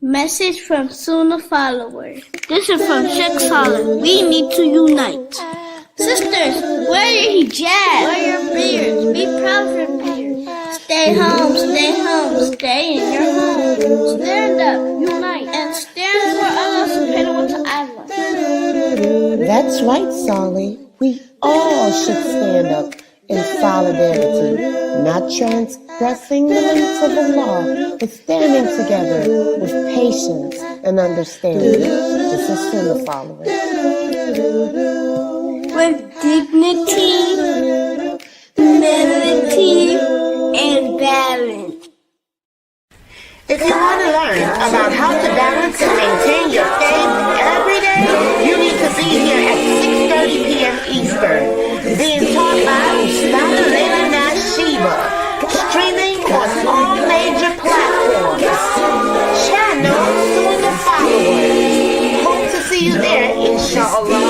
Message from Sunnahfollowers. This is from Sis Laila. We need to unite. Sisters, wear your hijab. Wear your beards. Be proud of your beards. Stay home, stay in your home. Stand up, unite, and stand for Allah subhanahu wa ta'ala. That's right, Sally. We all should stand up in solidarity, not transgressing the limits of Allah, but standing together with patience and understanding. This is Sunnahfollowers. With dignity, humility, and balance. If you want to learn about how to balance and maintain your faith every day, you need to be here at 6:30 p.m. Eastern, being taught by Laila Nasheeba, streaming on all major platforms. Channel Sunnahfollowers. Hope to see you there, inshallah.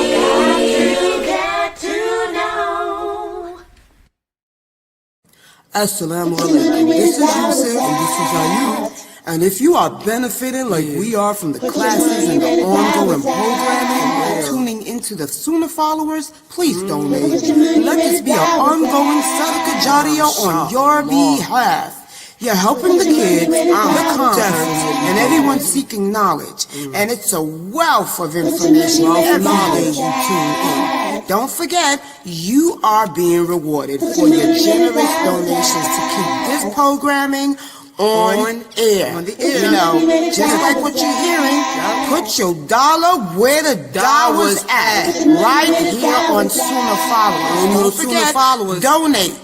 Assalamu alaikum. This is Yusuf and this is Ayub. And if you are benefiting like we are from the classes and the ongoing programming and tuning into the Sunnahfollowers, please donate. Let this be an ongoing sadaqah jariyah on your behalf. You're helping the kids, the conference, and everyone seeking knowledge. And it's a wealth of information every day you tune in. Don't forget, you are being rewarded for your generous donations to keep this programming on air. You know, just like what you're hearing, put your dollar where the dollar's at. Right here on Sunnahfollowers. Don't forget, donate.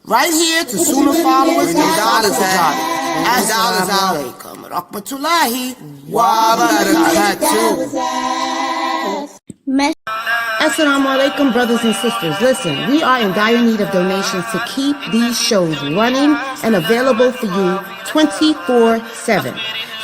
Right here to Sunnahfollowers and Assalamu alaikum rahmatullahi wa barakatuh. Assalamu alaikum, brothers and sisters. Listen, we are in dire need of donations to keep these shows running and available for you 24/7.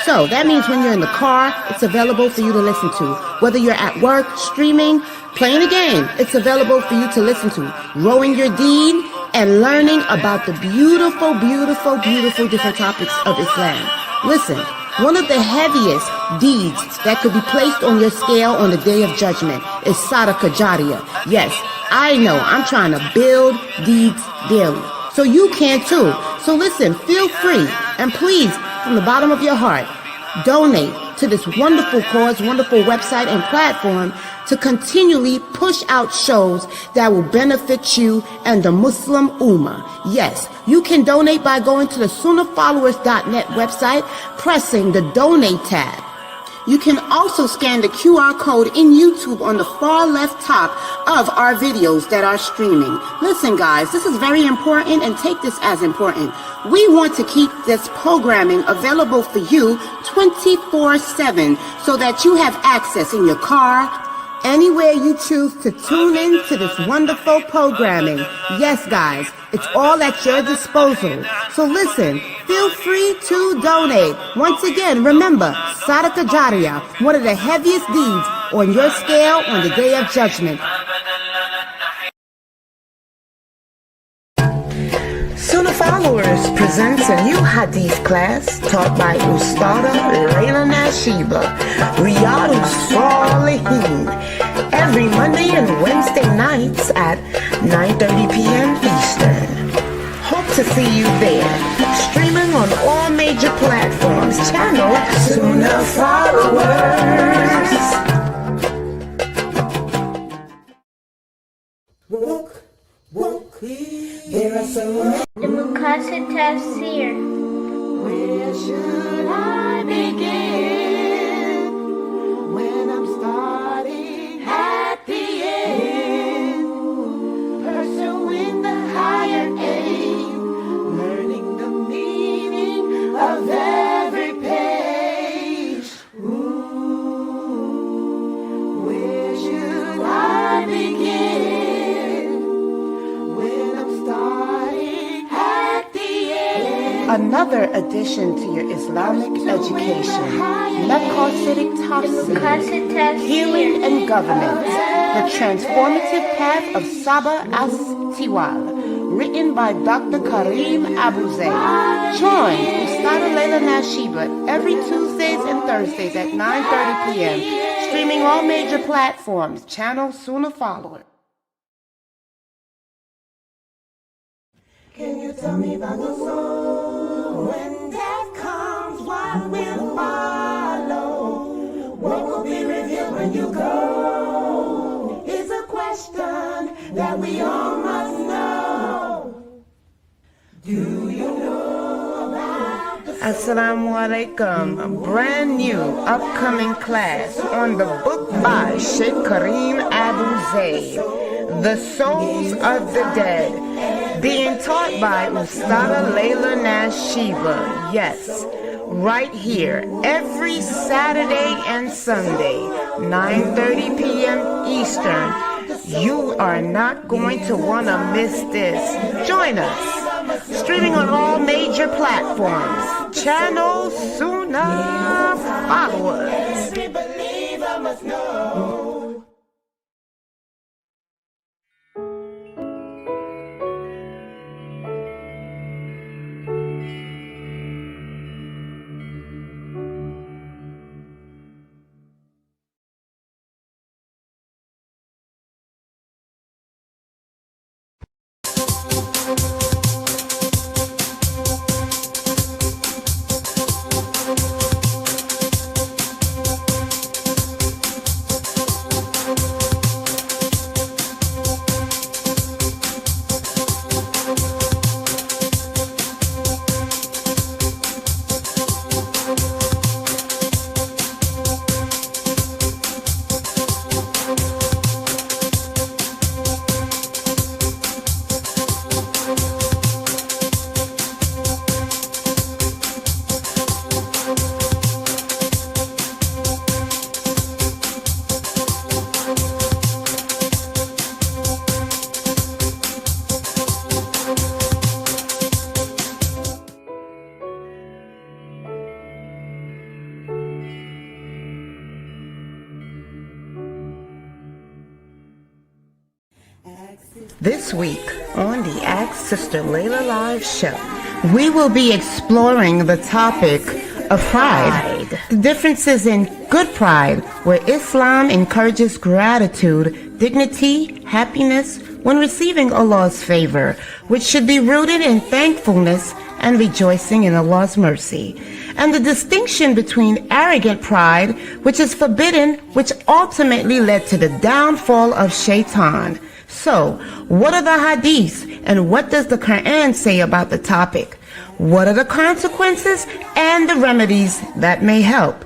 So that means when you're in the car, it's available for you to listen to. Whether you're at work, streaming, playing a game, it's available for you to listen to. Rowing your deen and learning about the beautiful, beautiful, beautiful different topics of Islam. Listen, one of the heaviest deeds that could be placed on your scale on the Day of Judgment is sadaqah jariyah. Yes, I know, I'm trying to build deeds daily. So you can too. So listen, feel free and please, from the bottom of your heart, donate to this wonderful cause, wonderful website and platform to continually push out shows that will benefit you and the Muslim Ummah. Yes, you can donate by going to the sunnahfollowers.net website, pressing the donate tab. You can also scan the QR code in YouTube on the far left top of our videos that are streaming. Listen guys, this is very important and take this as important. We want to keep this programming available for you 24/7 so that you have access in your car, anywhere you choose to tune in to this wonderful programming. Yes, guys, it's all at your disposal. So listen, feel free to donate. Once again, remember, sadaqah jariyah, one of the heaviest deeds on your scale on the Day of Judgment. Sunnahfollowers presents a new hadith class taught by Ustada Laila Nasheeba, Riyadus Salihin, every Monday and Wednesday nights at 9:30 p.m. Eastern. Hope to see you there. Streaming on all major platforms. Channel Sunnahfollowers. There are so many. The Mukasa Tafsir. Where should I begin when I'm starting at the end? Pursuing the higher aim, learning the meaning of every page. Where should I begin? Another addition to your Islamic education, Maqasidic Tafsir, Healing and Government, the transformative path of Sabah as-Tiwal, written by Dr. Kareem Abuzay. Join Ustad Laila Nasheeba every Tuesdays and Thursdays at 9:30 p.m., streaming all major platforms, channel Sunnahfollowers. Can you tell me about the soul? When death comes, what will follow? What will be revealed when you go? Is a question that we all must know. Do you know about the soul? Assalamu alaikum. A brand new upcoming class on the book by Sheikh Kareem Abuzay, The Souls of the Dead, being taught by Ustad Laila Nasheeba. Yes, right here every Saturday and Sunday, 9:30 p.m. Eastern. You are not going to want to miss this. Join us. Streaming on all major platforms. Channel Sunnahfollowers. Every believer must know. This week on the Ask Sister Laila Live show, we will be exploring the topic of pride. The differences in good pride, where Islam encourages gratitude, dignity, happiness when receiving Allah's favor, which should be rooted in thankfulness and rejoicing in Allah's mercy. And the distinction between arrogant pride, which is forbidden, which ultimately led to the downfall of Shaitan. So, what are the hadiths and what does the Quran say about the topic? What are the consequences and the remedies that may help?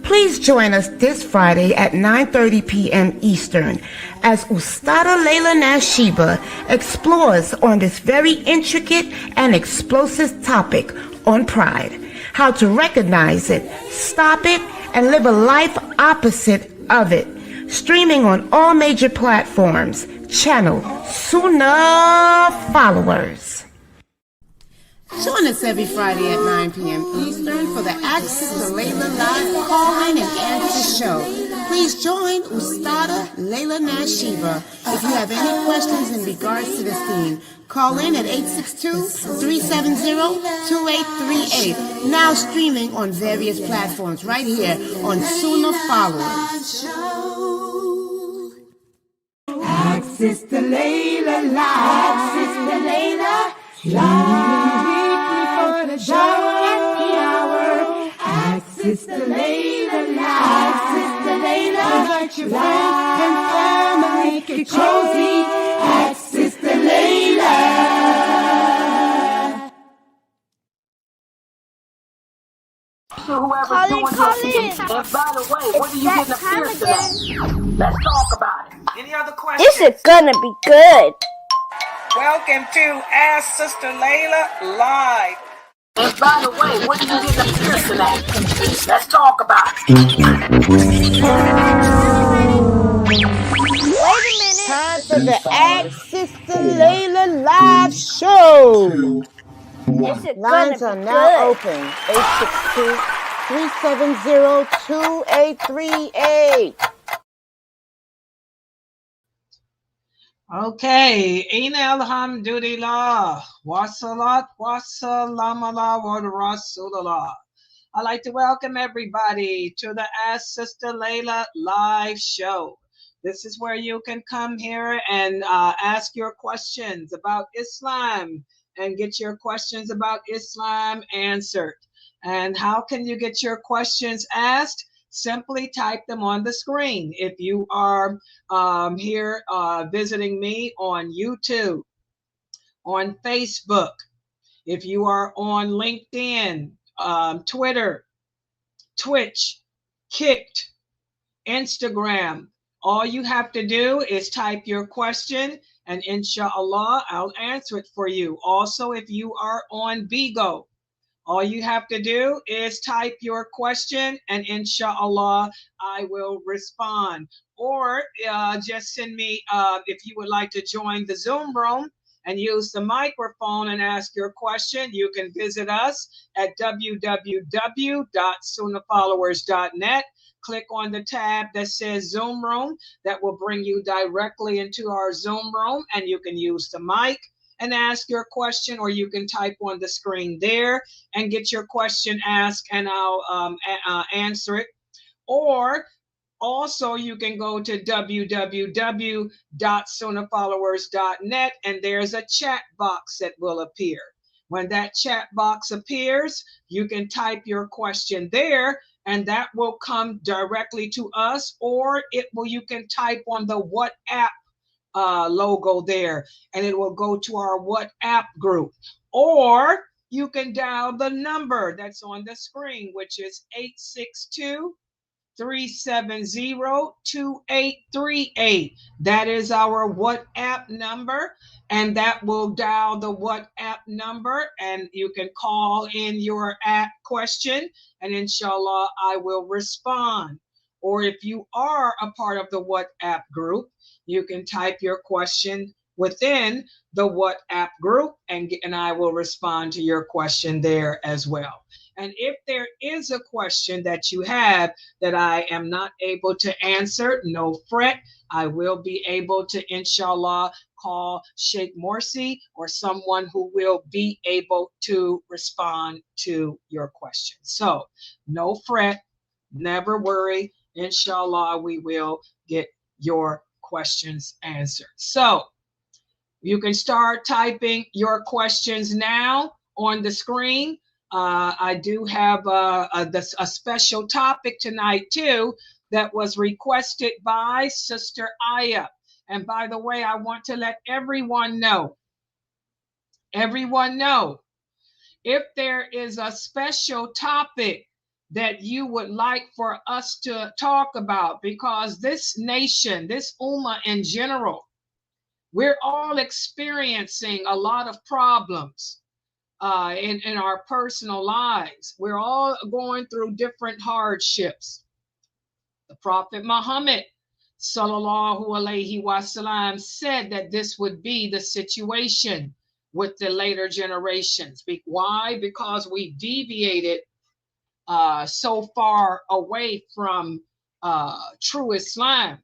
Please join us this Friday at 9:30 p.m. Eastern as Ustada Laila Nasheeba explores on this very intricate and explosive topic on pride. How to recognize it, stop it, and live a life opposite of it. Streaming on all major platforms. Channel Sunnahfollowers. Join us every Friday at 9 p.m. Eastern for the Access to Laila Live call-in and answer show. Please join Ustada Laila Nasheeba. If you have any questions in regards to this theme, call in at 862-370-2838. Now streaming on various platforms right here on Sunnahfollowers. Sister Laila Live, Sister Laila Live, weekly for the show at the hour. Ask Sister Laila Live, Sister Laila, invite your friends and family, make it cozy. Ask Sister Laila. Call in. And by the way, what are you getting upstairs today? Let's talk about it. Any other questions? This is gonna be good. Welcome to Ask Sister Laila Live. And by the way, what are you getting upstairs today? Let's talk about it. Wait a minute. Time for the Ask Sister Laila Live show. This is Lines gonna are be now good. open. 862-370-2838. Okay, Ina alhamdulillah, wassalat, wassalamallah, wa rasulullah. I'd like to welcome everybody to the Ask Sister Laila live show. This is where you can come here and ask your questions about Islam and get your questions about Islam answered. And how can you get your questions asked? Simply type them on the screen. If you are here visiting me on YouTube, on Facebook, if you are on LinkedIn, Twitter, Twitch, Kicked, Instagram, all you have to do is type your question and inshallah, I'll answer it for you. Also, if you are on Bigo, all you have to do is type your question and inshallah, I will respond. Or just send me, if you would like to join the Zoom room and use the microphone and ask your question, you can visit us at www.sunnahfollowers.net. Click on the tab that says Zoom room. That will bring you directly into our Zoom room, and you can use the mic and ask your question, or you can type on the screen there and get your question asked, and I'll answer it. Or also, you can go to www.sunnahfollowers.net, and there's a chat box that will appear. When that chat box appears, you can type your question there, and that will come directly to us, or you can type on the WhatsApp logo there, and it will go to our WhatsApp group. Or you can dial the number that's on the screen, which is 862-370-2838. That is our WhatsApp number, and that will dial the WhatsApp number, and you can call in your app question, and inshallah, I will respond. Or if you are a part of the WhatsApp group, you can type your question within the WhatsApp group, and I will respond to your question there as well. And if there is a question that you have that I am not able to answer, no fret. I will be able to, inshallah, call Sheikh Morsi or someone who will be able to respond to your question. So no fret, never worry. Inshallah, we will get your questions answered. So you can start typing your questions now on the screen. I do have a special topic tonight too that was requested by Sister Aya. And by the way, I want to let everyone know, if there is a special topic that you would like for us to talk about, because this nation, this ummah in general, we're all experiencing a lot of problems in our personal lives. We're all going through different hardships. The Prophet Muhammad sallallahu alaihi wasallam said that this would be the situation with the later generations. Why? Because we deviated so far away from true Islam.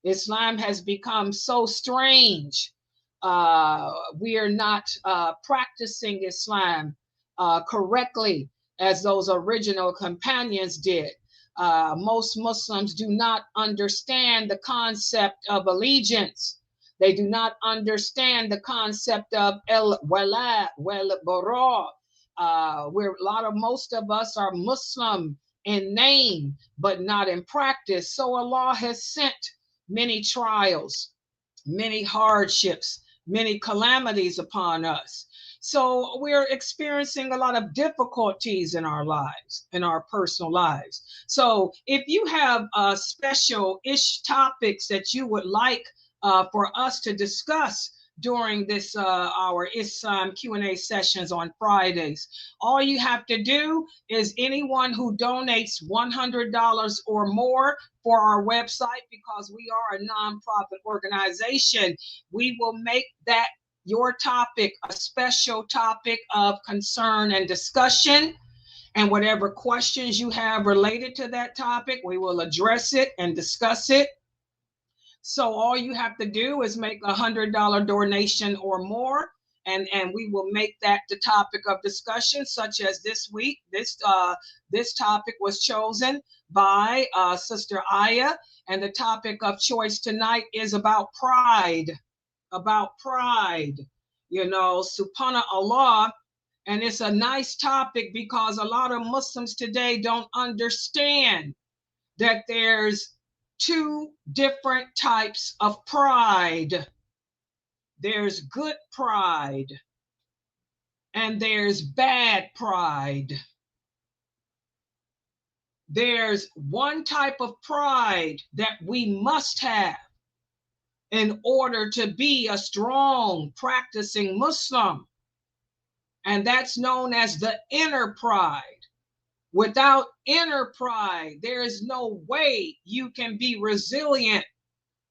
Islam has become so strange. We are not practicing Islam correctly as those original companions did. Most Muslims do not understand the concept of allegiance. They do not understand the concept of el-wala, wal-bara. Most of us are Muslim in name, but not in practice. So Allah has sent many trials, many hardships, many calamities upon us. So we're experiencing a lot of difficulties in our lives, in our personal lives. So if you have special-ish topics that you would like for us to discuss during this our Islam Q&A sessions on Fridays, all you have to do is anyone who donates $100 or more for our website, because we are a nonprofit organization, we will make that your topic a special topic of concern and discussion. And whatever questions you have related to that topic, we will address it and discuss it. So all you have to do is make $100 donation or more, and we will make that the topic of discussion, such as this week. This topic was chosen by Sister Aya, and the topic of choice tonight is about pride. About pride, you know, subhanallah. And it's a nice topic because a lot of Muslims today don't understand that there's two different types of pride. There's good pride and there's bad pride. There's one type of pride that we must have in order to be a strong, practicing Muslim, and that's known as the inner pride. Without inner pride, there is no way you can be resilient.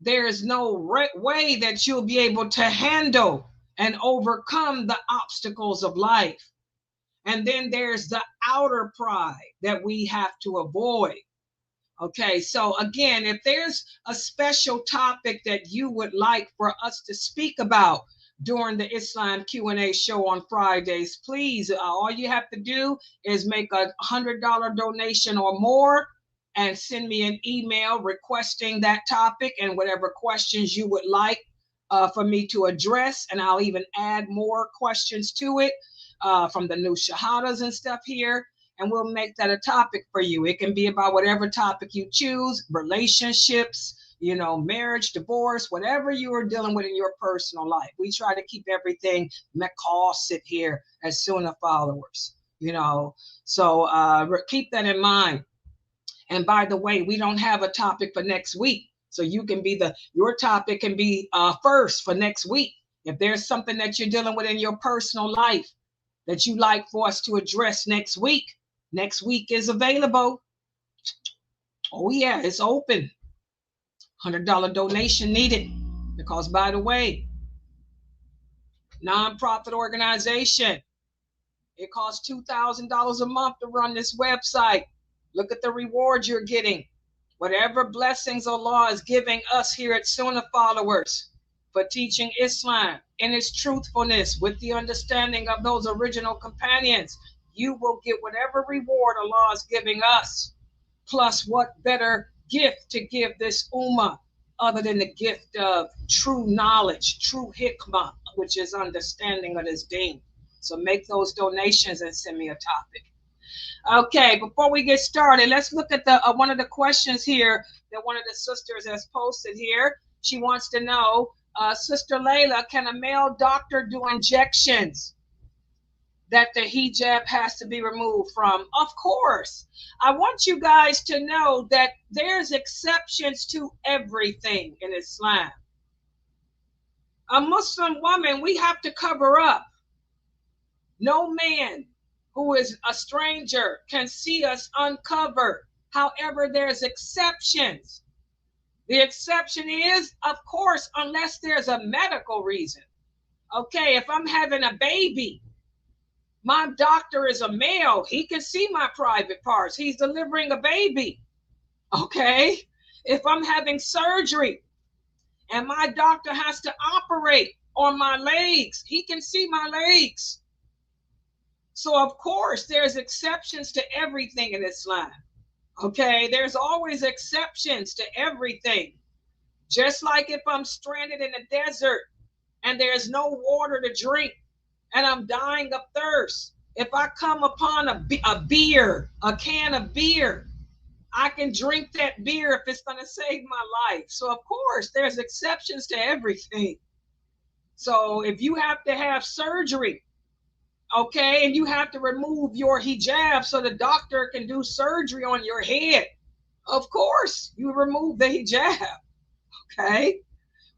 There is no way that you'll be able to handle and overcome the obstacles of life. And then there's the outer pride that we have to avoid. Okay, so again, if there's a special topic that you would like for us to speak about during the Islam Q&A show on Fridays, please, all you have to do is make $100 donation or more and send me an email requesting that topic and whatever questions you would like for me to address. And I'll even add more questions to it from the new shahadas and stuff here. And we'll make that a topic for you. It can be about whatever topic you choose, relationships, you know, marriage, divorce, whatever you are dealing with in your personal life. We try to keep everything maqasid here as Sunnah followers, you know. So keep that in mind. And by the way, we don't have a topic for next week. So you can be your topic can be first for next week. If there's something that you're dealing with in your personal life that you like for us to address next week is available. Oh yeah, it's open. $100 donation needed, because by the way, nonprofit organization, it costs $2,000 a month to run this website. Look at the rewards you're getting. Whatever blessings Allah is giving us here at Sunnahfollowers for teaching Islam in its truthfulness with the understanding of those original companions, you will get whatever reward Allah is giving us. Plus, what better gift to give this ummah other than the gift of true knowledge, true hikmah, which is understanding of this deen. So make those donations and send me a topic. Okay, before we get started, let's look at the one of the questions here that one of the sisters has posted here. She wants to know, Sister Laila, can a male doctor do injections that the hijab has to be removed from? Of course. I want you guys to know that there's exceptions to everything in Islam. A Muslim woman, we have to cover up. No man who is a stranger can see us uncovered. However, there's exceptions. The exception is, of course, unless there's a medical reason. Okay, if I'm having a baby, my doctor is a male, he can see my private parts. He's delivering a baby. Okay, if I'm having surgery and my doctor has to operate on my legs, he can see my legs. So of course, there's exceptions to everything in Islam. Okay, there's always exceptions to everything. Just like if I'm stranded in a desert and there's no water to drink and I'm dying of thirst, if I come upon a beer, a can of beer, I can drink that beer if it's going to save my life. So of course, there's exceptions to everything. So if you have to have surgery, okay, and you have to remove your hijab so the doctor can do surgery on your head, of course, you remove the hijab, okay?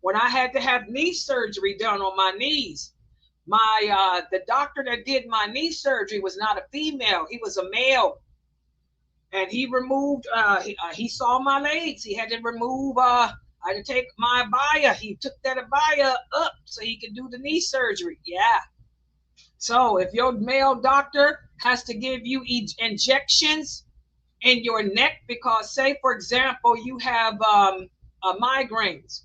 When I had to have knee surgery done on my knees, the doctor that did my knee surgery was not a female, he was a male. And he removed, he saw my legs, he had to remove, I had to take my abaya, he took that abaya up so he could do the knee surgery, yeah. So if your male doctor has to give you injections in your neck because, say, for example, you have migraines,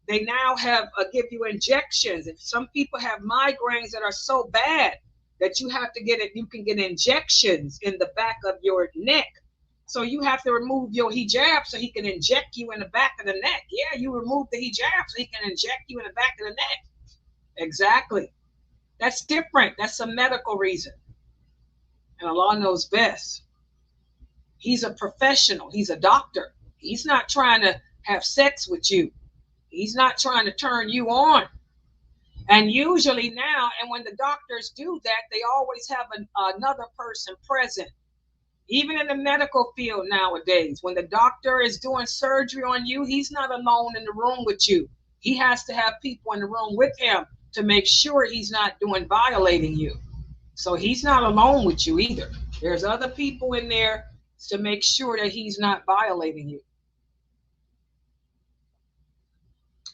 They now have give you injections. If some people have migraines that are so bad that you have to get it, you can get injections in the back of your neck. So you have to remove your hijab so he can inject you in the back of the neck. Yeah, you remove the hijab so he can inject you in the back of the neck. Exactly. That's different. That's a medical reason. And Allah knows best. He's a professional. He's a doctor. He's not trying to have sex with you. He's not trying to turn you on. And usually now, and when the doctors do that, they always have another person present. Even in the medical field nowadays, when the doctor is doing surgery on you, he's not alone in the room with you. He has to have people in the room with him to make sure he's not violating you. So he's not alone with you either. There's other people in there to make sure that he's not violating you.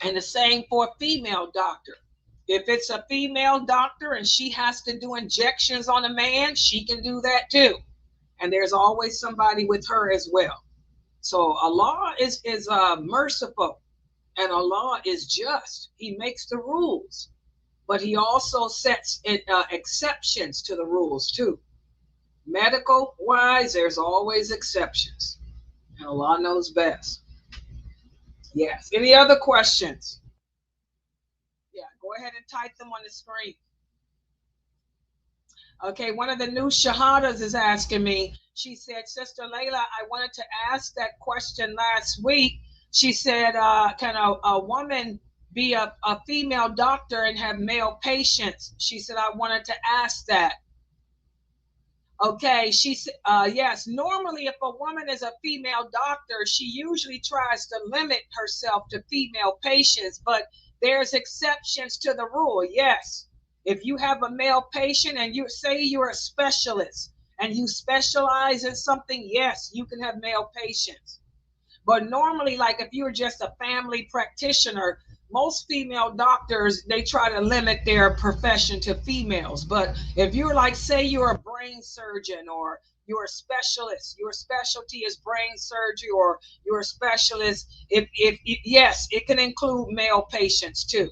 And the same for a female doctor. If it's a female doctor and she has to do injections on a man, she can do that too. And there's always somebody with her as well. So Allah is merciful, and Allah is just. He makes the rules, but he also sets exceptions to the rules too. Medical wise, there's always exceptions, and Allah knows best. Yes. Any other questions? Yeah, go ahead and type them on the screen. Okay, one of the new shahadas is asking me. She said, Sister Laila, I wanted to ask that question last week. She said, can a woman be a female doctor and have male patients? She said, I wanted to ask that. Okay, she said, yes, normally if a woman is a female doctor, she usually tries to limit herself to female patients, but there's exceptions to the rule, yes. If you have a male patient and you say you're a specialist and you specialize in something, yes, you can have male patients. But normally, like if you're just a family practitioner, most female doctors, they try to limit their profession to females. But if you're like, say you're a brain surgeon or you're a specialist, your specialty is brain surgery, or you're a specialist, yes, it can include male patients too.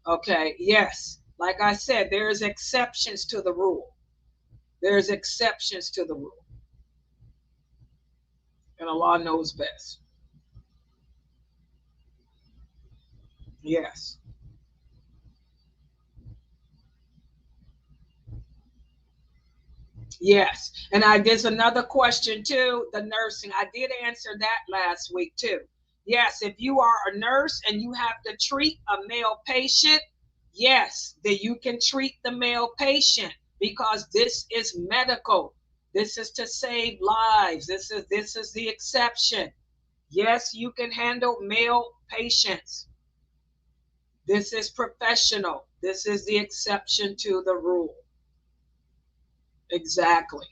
Okay, yes. Like I said, there's exceptions to the rule. There's exceptions to the rule. And Allah knows best. Yes. Yes. And there's another question too, the nursing. I did answer that last week too. Yes, if you are a nurse and you have to treat a male patient, yes, then you can treat the male patient, because this is medical. This is to save lives. This is the exception. Yes, you can handle male patients. This is professional. This is the exception to the rule. Exactly.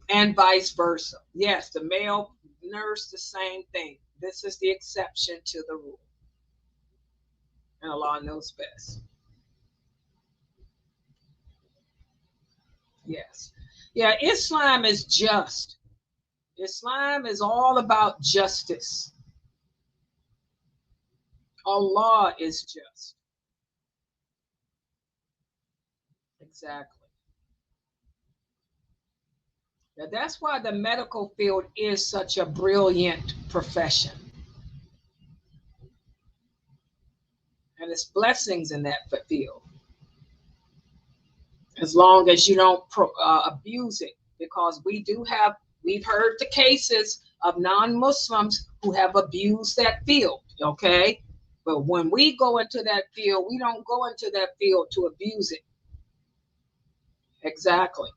And vice versa. Yes, the male nurse, the same thing. This is the exception to the rule. And Allah knows best. Yes. Yeah, Islam is just. Islam is all about justice. Allah is just. Exactly. Now, that's why the medical field is such a brilliant profession. And there's blessings in that field, as long as you don't abuse it, because we've heard the cases of non-Muslims who have abused that field, okay? But when we go into that field, we don't go into that field to abuse it. Exactly.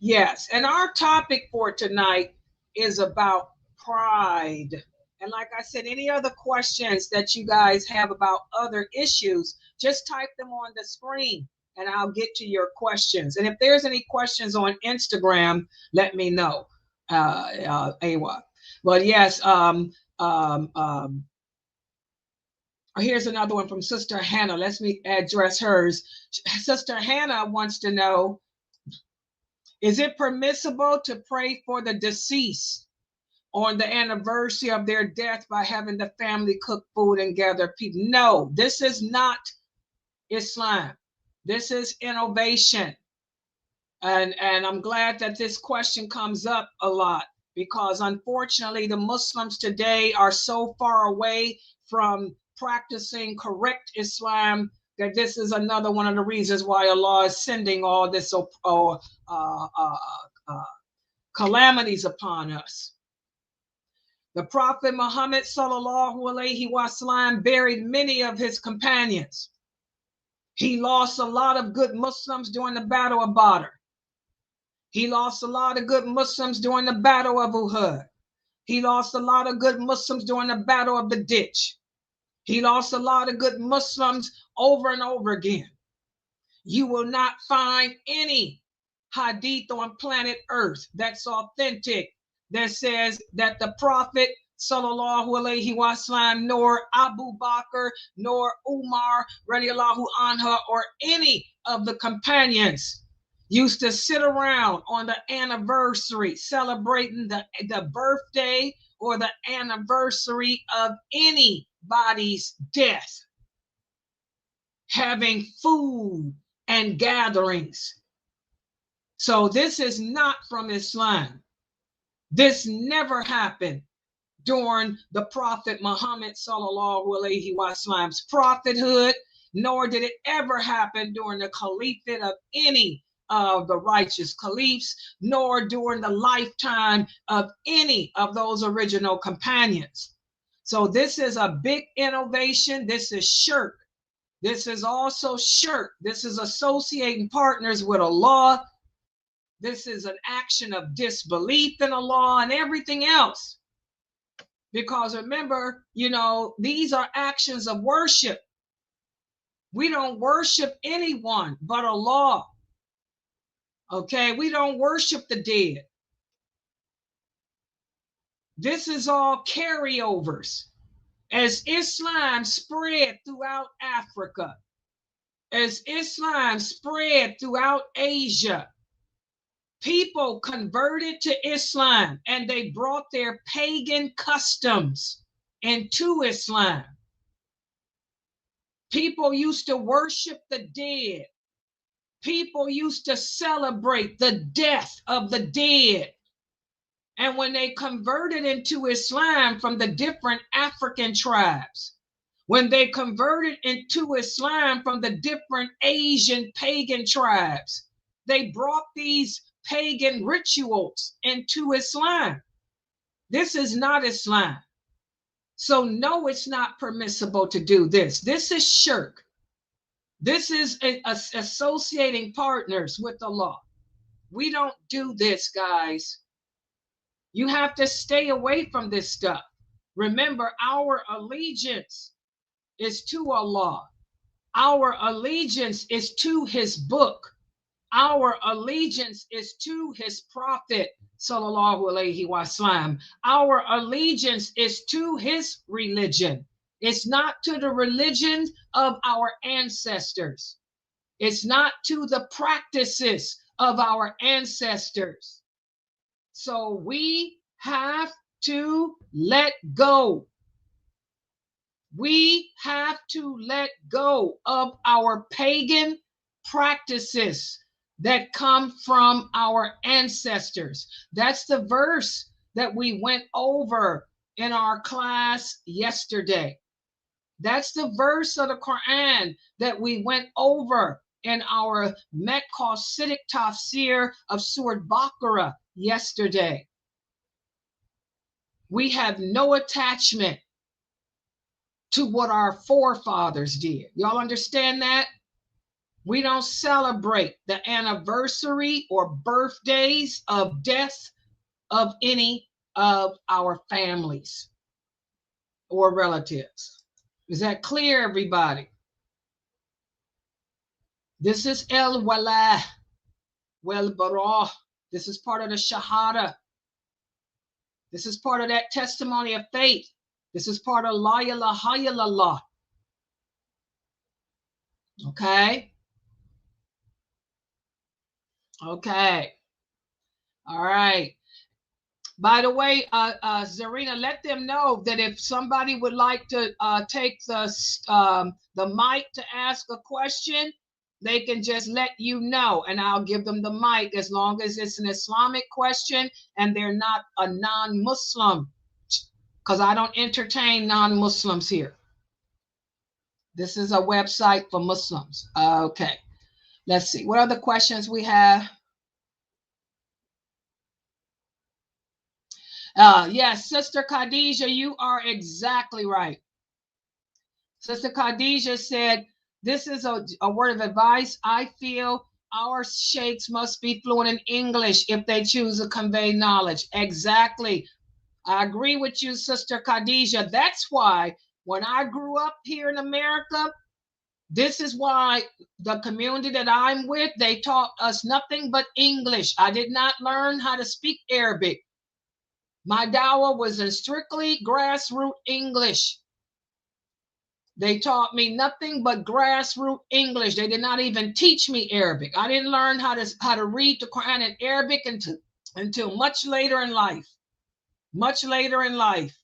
Yes, and our topic for tonight is about pride. And like I said, any other questions that you guys have about other issues, just type them on the screen and I'll get to your questions. And if there's any questions on Instagram, let me know. Awa. But yes, here's another one from Sister Hannah. Let me address hers. Sister Hannah wants to know, Is it permissible to pray for the deceased on the anniversary of their death by having the family cook food and gather people? No, this is not Islam. This is innovation. And I'm glad that this question comes up a lot, because unfortunately the Muslims today are so far away from practicing correct Islam that this is another one of the reasons why Allah is sending all this calamities upon us. The Prophet Muhammad sallallahu alaihi wasallam buried many of his companions. He lost a lot of good Muslims during the Battle of Badr. He lost a lot of good Muslims during the Battle of Uhud. He lost a lot of good Muslims during the Battle of the Ditch. He lost a lot of good Muslims over and over again. You will not find any hadith on planet Earth that's authentic that says that the Prophet sallallahu alaihi wasallam, nor Abu Bakr, nor Umar radiallahu anha, or any of the companions used to sit around on the anniversary celebrating the birthday or the anniversary of anybody's death, having food and gatherings. So this is not from Islam. This never happened during the Prophet Muhammad sallallahu alaihi wasallam's prophethood, nor did it ever happen during the caliphate of any of the righteous caliphs, nor during the lifetime of any of those original companions. So this is a big innovation. This is shirk. This is also shirk. This is associating partners with Allah. This is an action of disbelief in Allah and everything else. Because remember, these are actions of worship. We don't worship anyone but Allah. Okay, we don't worship the dead. This is all carryovers. As Islam spread throughout Africa, as Islam spread throughout Asia, people converted to Islam and they brought their pagan customs into Islam. People used to worship the dead. People used to celebrate the death of the dead. And when they converted into Islam from the different African tribes, when they converted into Islam from the different Asian pagan tribes, they brought these pagan rituals into Islam. This is not Islam. So no, it's not permissible to do this. This is shirk. This is associating partners with Allah. We don't do this, guys. You have to stay away from this stuff. Remember, our allegiance is to Allah. Our allegiance is to his book. Our allegiance is to his prophet, sallallahu alaihi wasallam. Our allegiance is to his religion. It's not to the religion of our ancestors. It's not to the practices of our ancestors. So we have to let go. We have to let go of our pagan practices that come from our ancestors. That's the verse that we went over in our class yesterday. That's the verse of the Quran that we went over in our Metcalcitic Tafsir of Surah Baqarah yesterday. We have no attachment to what our forefathers did. Y'all understand that? We don't celebrate the anniversary or birthdays of death of any of our families or relatives. Is that clear, everybody? This is El Wala, Wal Bara. This is part of the Shahada. This is part of that testimony of faith. This is part of La ilaha illallah. Okay? Okay. All right. By the way, Zarina, let them know that if somebody would like to take the mic to ask a question, they can just let you know, and I'll give them the mic as long as it's an Islamic question and they're not a non-Muslim, because I don't entertain non-Muslims here. This is a website for Muslims. Okay, let's see. What other questions we have? Yes, Sister Khadijah, you are exactly right. Sister Khadijah said, this is a word of advice. I feel our sheikhs must be fluent in English if they choose to convey knowledge. Exactly. I agree with you, Sister Khadijah. That's why when I grew up here in America, this is why the community that I'm with, they taught us nothing but English. I did not learn how to speak Arabic. My dawah was in strictly grassroots English. They taught me nothing but grassroots English. They did not even teach me Arabic. I didn't learn how to read the Quran in Arabic until much later in life. Much later in life.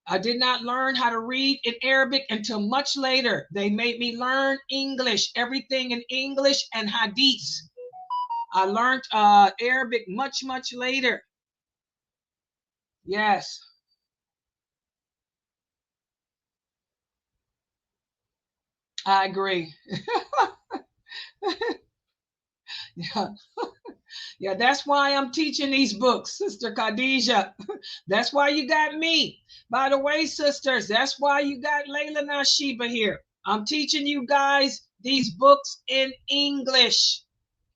I did not learn how to read in Arabic until much later. They made me learn English, everything in English and Hadith. I learned Arabic much, much later. Yes. I agree. Yeah. Yeah, that's why I'm teaching these books, Sister Khadijah. That's why you got me. By the way, sisters, that's why you got Laila Nasheeba here. I'm teaching you guys these books in English.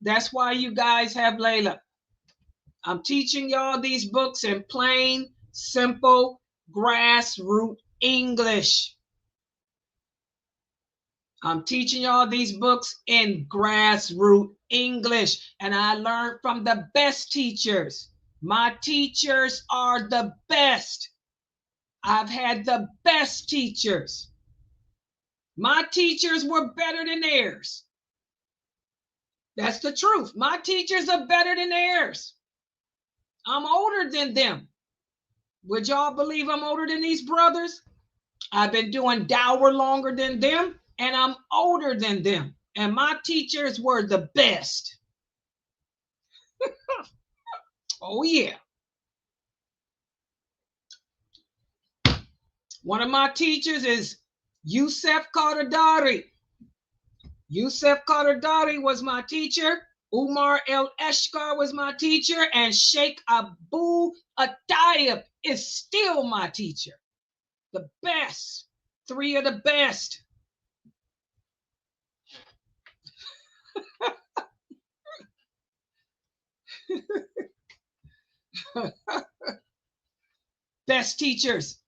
That's why you guys have Laila. I'm teaching y'all these books in plain, simple, grassroots English. I'm teaching y'all these books in grassroots English, and I learned from the best teachers. My teachers are the best. I've had the best teachers. My teachers were better than theirs. That's the truth. My teachers are better than theirs. I'm older than them. Would y'all believe I'm older than these brothers? I've been doing dawah longer than them, and I'm older than them. And my teachers were the best. Oh, yeah. One of my teachers is Yusuf Qadardari. Yusuf Qadardari was my teacher. Umar El Eshkar was my teacher. And Sheikh Abu Atayib is still my teacher. The best. Three of the best. Best teachers.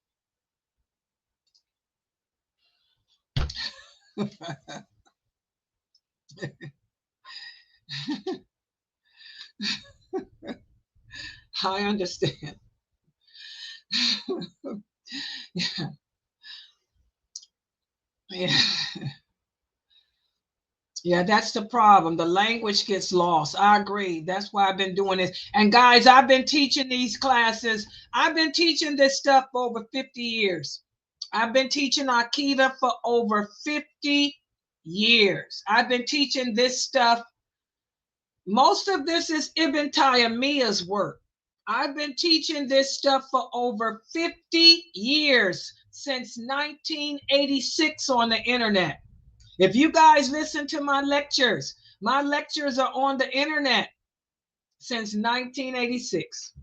I understand. Yeah. Yeah. Yeah, that's the problem. The language gets lost. I agree. That's why I've been doing this. And guys, I've been teaching these classes. I've been teaching this stuff for over 50 years. I've been teaching Akida for over 50 years. I've been teaching this stuff. Most of this is Ibn Taymiyyah's work. I've been teaching this stuff for over 50 years, since 1986 on the internet. If you guys listen to my lectures are on the internet since 1986,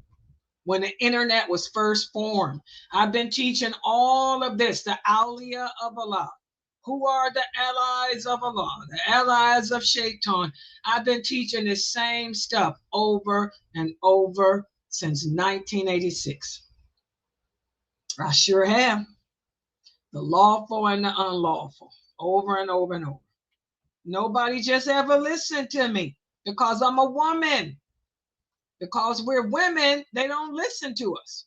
when the internet was first formed. I've been teaching all of this, the awliya of Allah. Who are the allies of Allah, the allies of Shaitan? I've been teaching the same stuff over and over since 1986. I sure have. The lawful and the unlawful, over and over and over. Nobody just ever listened to me because I'm a woman. Because we're women, they don't listen to us.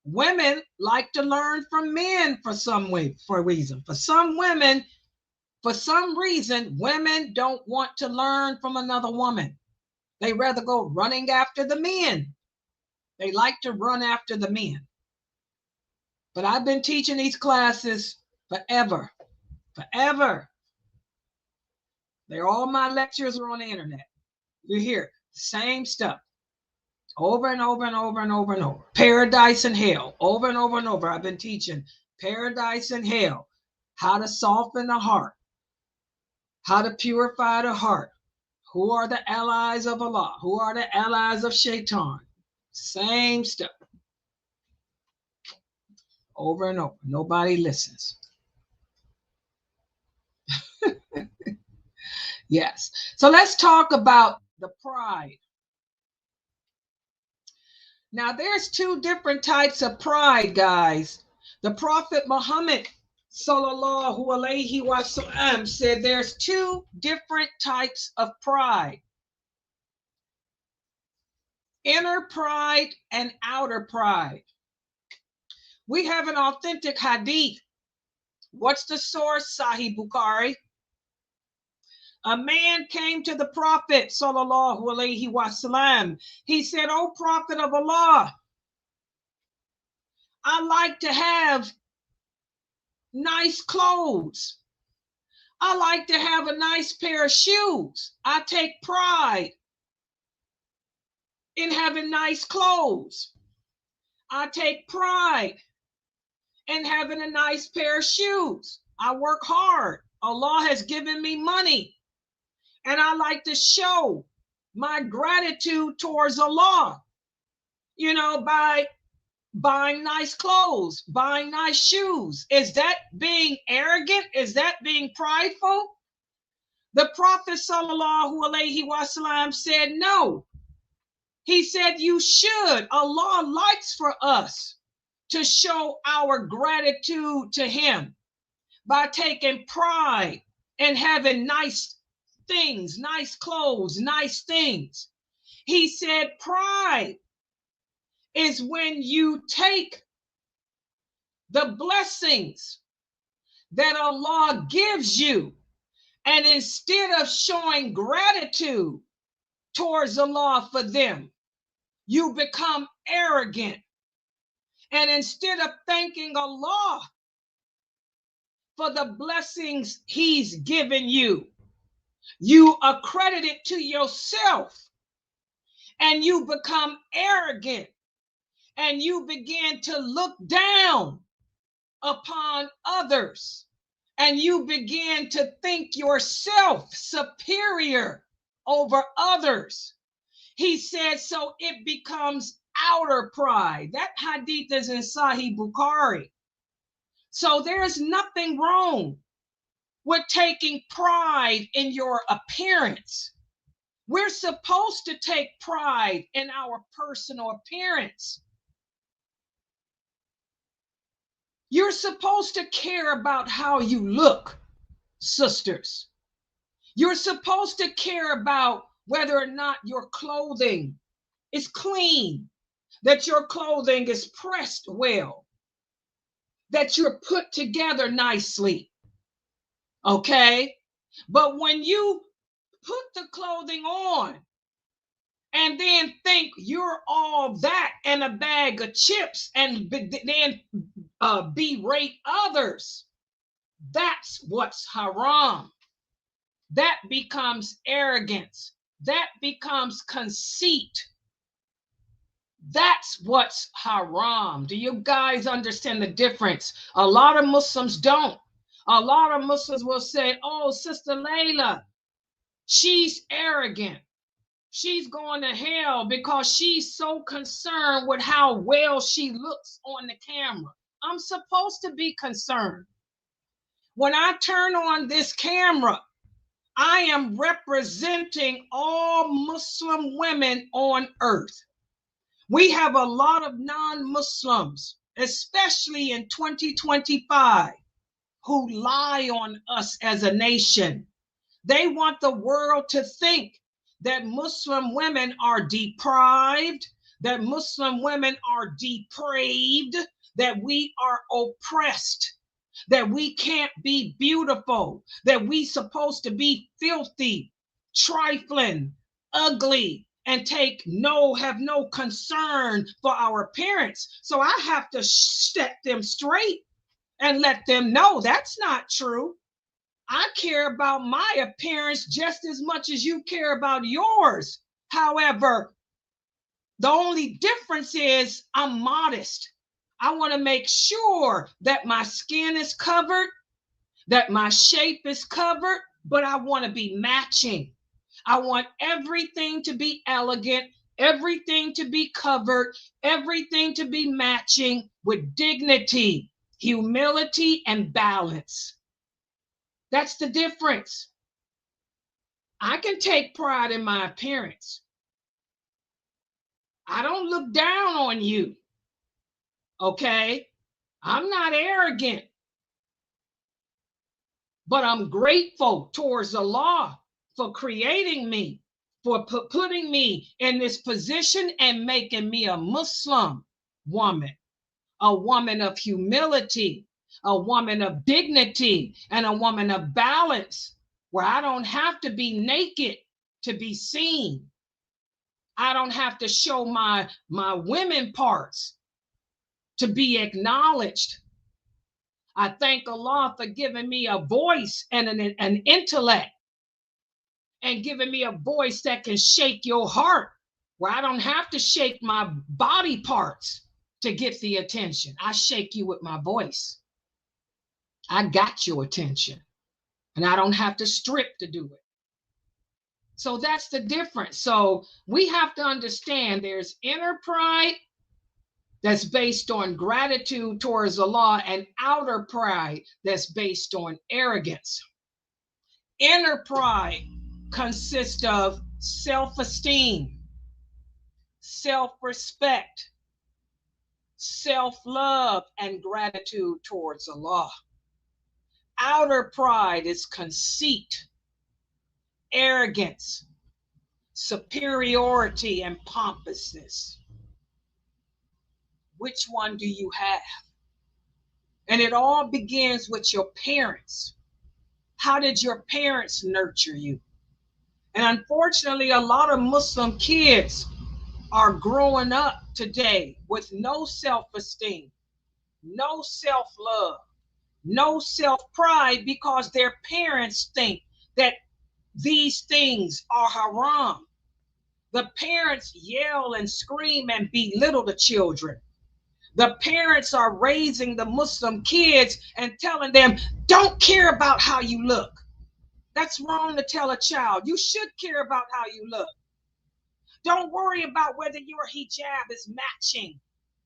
Women like to learn from men for some reason. For some women, for some reason, women don't want to learn from another woman. They rather go running after the men. They like to run after the men. But I've been teaching these classes forever. Forever. All my lectures are on the internet. You hear same stuff over and over and over and over and over. Paradise and hell, over and over and over. I've been teaching paradise and hell, how to soften the heart, how to purify the heart. Who are the allies of Allah? Who are the allies of Shaitan? Same stuff. Over and over. Nobody listens. Yes. So let's talk about the pride. Now, there's two different types of pride, guys. The Prophet Muhammad sallallahu alaihi wasallam said there's two different types of pride. Inner pride and outer pride. We have an authentic hadith. What's the source? Sahih Bukhari. A man came to the Prophet sallallahu alaihi wasallam. He said, "O Prophet of Allah, I like to have nice clothes. I like to have a nice pair of shoes. I take pride in having nice clothes. I take pride in having a nice pair of shoes. I work hard. Allah has given me money. And I like to show my gratitude towards Allah, by buying nice clothes, buying nice shoes. Is that being arrogant? Is that being prideful?" The Prophet sallallahu alaihi wasallam said, no. He said, you should. Allah likes for us to show our gratitude to him by taking pride in having nice things, nice clothes, nice things. He said pride is when you take the blessings that Allah gives you, and instead of showing gratitude towards Allah for them, you become arrogant. And instead of thanking Allah for the blessings he's given you, you accredit it to yourself, and you become arrogant, and you begin to look down upon others, and you begin to think yourself superior over others. He said, so it becomes outer pride. That hadith is in Sahih Bukhari. So there's nothing wrong with taking pride in your appearance. We're supposed to take pride in our personal appearance. You're supposed to care about how you look, sisters. You're supposed to care about whether or not your clothing is clean, that your clothing is pressed well, that you're put together nicely. Okay? But when you put the clothing on and then think you're all that and a bag of chips, and then berate others, that's what's haram. That becomes arrogance. That becomes conceit. That's what's haram. Do you guys understand the difference? A lot of Muslims don't. A lot of Muslims will say, oh, Sister Laila, she's arrogant. She's going to hell because she's so concerned with how well she looks on the camera. I'm supposed to be concerned. When I turn on this camera, I am representing all Muslim women on earth. We have a lot of non-Muslims, especially in 2025, who lie on us as a nation. They want the world to think that Muslim women are deprived, that Muslim women are depraved, that we are oppressed, that we can't be beautiful, that we supposed to be filthy, trifling, ugly and have no concern for our appearance. So I have to set them straight and let them know that's not true. I care about my appearance just as much as you care about yours. However, the only difference is I'm modest. I want to make sure that my skin is covered, that my shape is covered, but I want to be matching. I want everything to be elegant, everything to be covered, everything to be matching with dignity, humility, and balance. That's the difference. I can take pride in my appearance. I don't look down on you. Okay? I'm not arrogant. But I'm grateful towards Allah for creating me, for putting me in this position and making me a Muslim woman, a woman of humility, a woman of dignity, and a woman of balance, where I don't have to be naked to be seen. I don't have to show my women parts to be acknowledged. I thank Allah for giving me a voice and an intellect, and giving me a voice that can shake your heart, where I don't have to shake my body parts to get the attention. I shake you with my voice. I got your attention, and I don't have to strip to do it. So that's the difference. So we have to understand there's inner pride that's based on gratitude towards Allah, and outer pride that's based on arrogance. Inner pride consists of self-esteem, self-respect, self-love, and gratitude towards Allah. Outer pride is conceit, arrogance, superiority, and pompousness. Which one do you have? And it all begins with your parents. How did your parents nurture you? And unfortunately, a lot of Muslim kids are growing up today with no self-esteem, no self-love, no self-pride, because their parents think that these things are haram. The parents yell and scream and belittle the children. The parents are raising the Muslim kids and telling them, don't care about how you look. That's wrong to tell a child. You should care about how you look. Don't worry about whether your hijab is matching.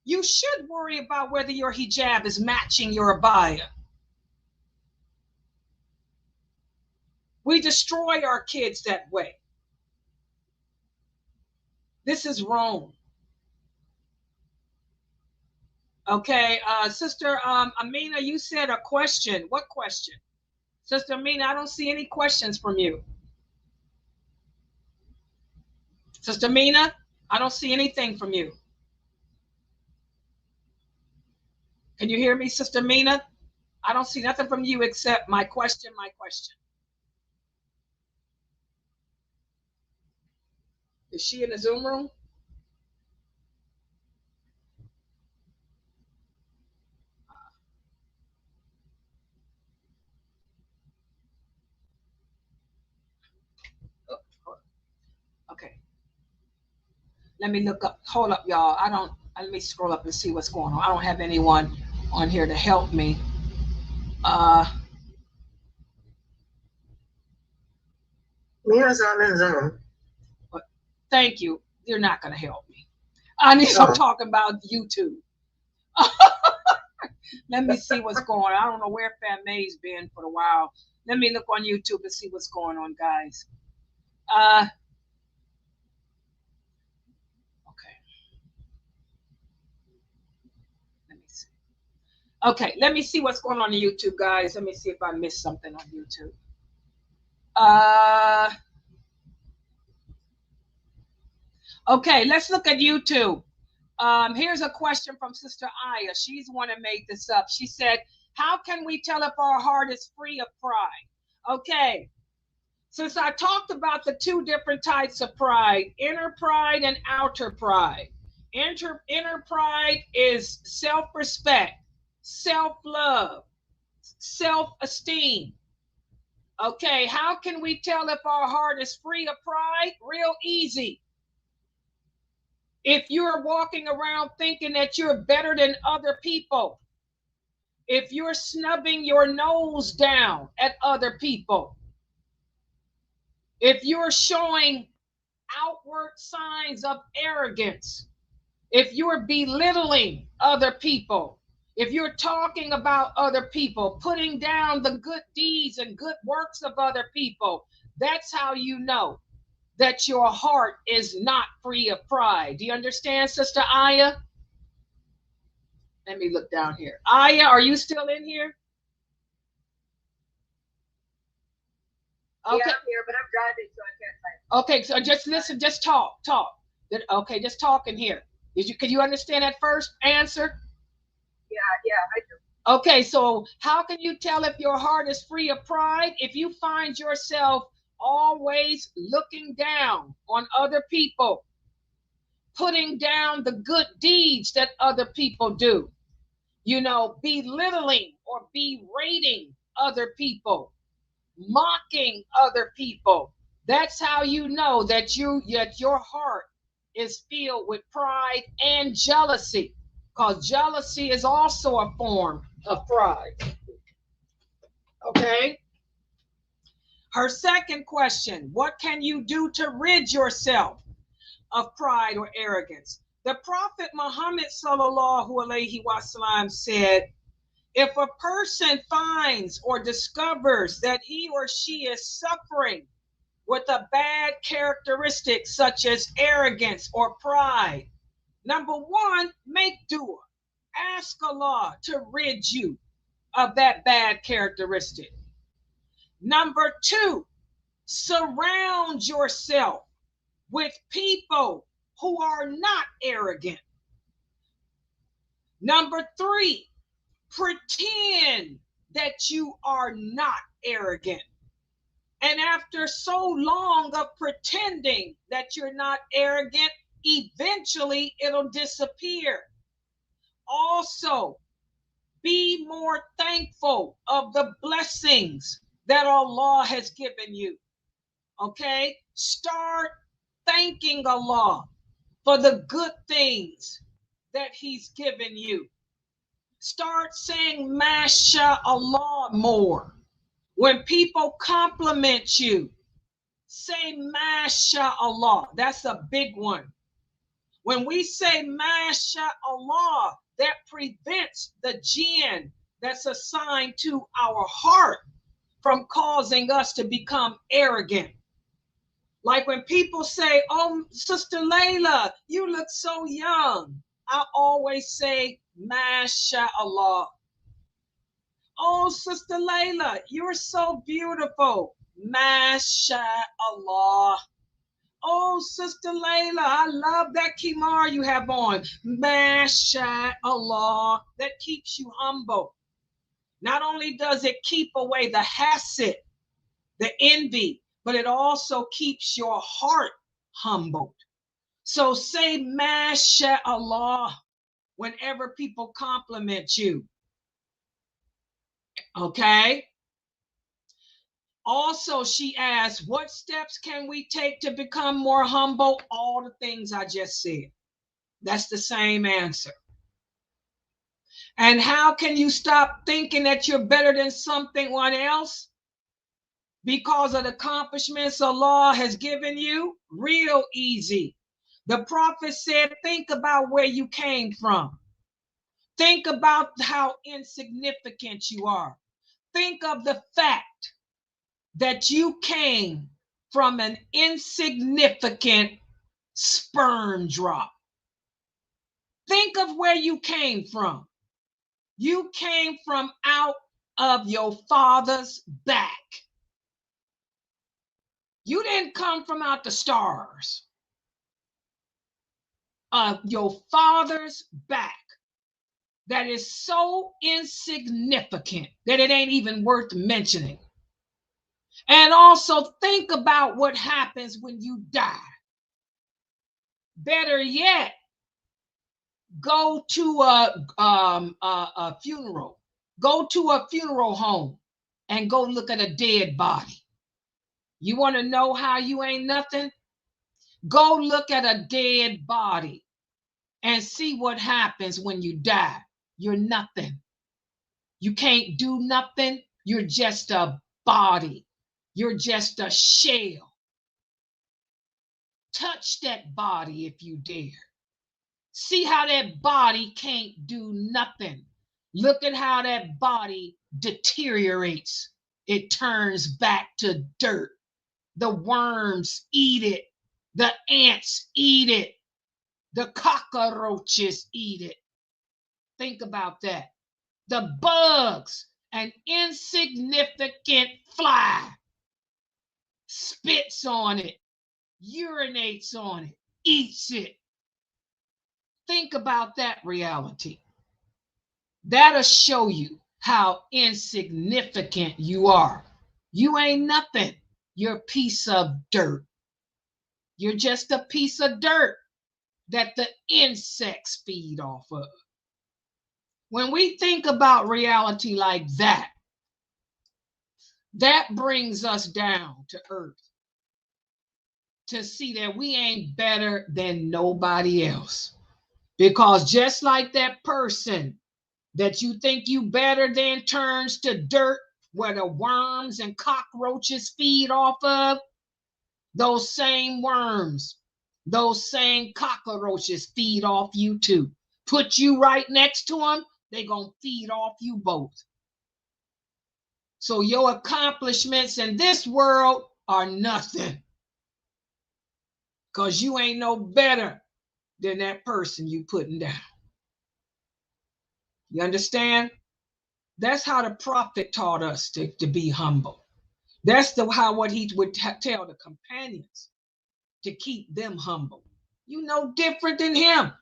You should worry about whether your hijab is matching your abaya. We destroy our kids that way. This is wrong. Okay, Sister Amina, you said a question. What question? Sister Amina, I don't see any questions from you. Sister Amina, I don't see anything from you. Can you hear me, Sister Amina? I don't see nothing from you except my question, my question. Is she in the Zoom room? Okay. Let me look up. Hold up, y'all. Let me scroll up and see what's going on. I don't have anyone on here to help me. Mina's not in Zoom. Thank you. You're not going to help me. I need to talk about YouTube. Let me see what's going on. I don't know where Fatma's been for a while. Let me look on YouTube and see what's going on, guys. Okay. Let me see. Okay, let me see what's going on YouTube, guys. Let me see if I missed something on YouTube. Okay, let's look at YouTube. Here's a question from Sister Aya. She's the one that made this up. She said, how can we tell if our heart is free of pride? Okay, Since I talked about the two different types of pride, inner pride and outer pride. Inner pride is self-respect, self-love, self-esteem. Okay, how can we tell if our heart is free of pride? Real easy. If you're walking around thinking that you're better than other people, if you're snubbing your nose down at other people, if you're showing outward signs of arrogance, if you're belittling other people, if you're talking about other people, putting down the good deeds and good works of other people, that's how you know that your heart is not free of pride. Do you understand, Sister Aya? Let me look down here. Aya, are you still in here? Okay. Yeah, I'm here, but I'm driving, so I can't type. Okay, so just listen, just talk. Okay, just talk in here. Can you understand that first answer? Yeah, I do. Okay, so how can you tell if your heart is free of pride? If you find yourself always looking down on other people, putting down the good deeds that other people do, belittling or berating other people, mocking other people, that's how you know that your heart is filled with pride and jealousy, because jealousy is also a form of pride. Okay. Her second question, what can you do to rid yourself of pride or arrogance? The Prophet Muhammad sallallahu alaihi wasallam said, if a person finds or discovers that he or she is suffering with a bad characteristic such as arrogance or pride, number one, make dua. Ask Allah to rid you of that bad characteristic. Number two, surround yourself with people who are not arrogant. Number three, pretend that you are not arrogant. And after so long of pretending that you're not arrogant, eventually it'll disappear. Also, be more thankful of the blessings that Allah has given you. Okay? Start thanking Allah for the good things that He's given you. Start saying MashaAllah more. When people compliment you, say MashaAllah. That's a big one. When we say MashaAllah, that prevents the jinn that's assigned to our heart from causing us to become arrogant. Like when people say, oh, Sister Laila, you look so young. I always say, MashaAllah. Oh, Sister Laila, you're so beautiful. MashaAllah. Oh, Sister Laila, I love that kimar you have on. MashaAllah. That keeps you humble. Not only does it keep away the hasad, the envy, but it also keeps your heart humbled. So say MashaAllah whenever people compliment you. Okay? Also, she asked, what steps can we take to become more humble? All the things I just said. That's the same answer. And how can you stop thinking that you're better than someone else because of the accomplishments Allah has given you? Real easy. The Prophet said, think about where you came from. Think about how insignificant you are. Think of the fact that you came from an insignificant sperm drop. Think of where you came from. You came from out of your father's back. You didn't come from out the stars. Your father's back. That is so insignificant that it ain't even worth mentioning. And also think about what happens when you die. Better yet, go to a funeral. Go to a funeral home and go look at a dead body. You want to know how you ain't nothing? Go look at a dead body and see what happens when you die. You're nothing. You can't do nothing. You're just a body. You're just a shell. Touch that body if you dare. See how that body can't do nothing. Look at how that body deteriorates. It turns back to dirt. The worms eat it. The ants eat it. The cockroaches eat it. Think about that. The bugs, an insignificant fly, spits on it, urinates on it, eats it. Think about that reality. That'll show you how insignificant you are. You ain't nothing. You're a piece of dirt. You're just a piece of dirt that the insects feed off of. When we think about reality like that, that brings us down to earth to see that we ain't better than nobody else. Because just like that person that you think you better than turns to dirt where the worms and cockroaches feed off of, those same worms, those same cockroaches feed off you too. Put you right next to them, they're going to feed off you both. So your accomplishments in this world are nothing. Because you ain't no better than that person you putting down. You understand? That's how the prophet taught us to be humble. That's what he would tell the companions, to keep them humble. You no different than him.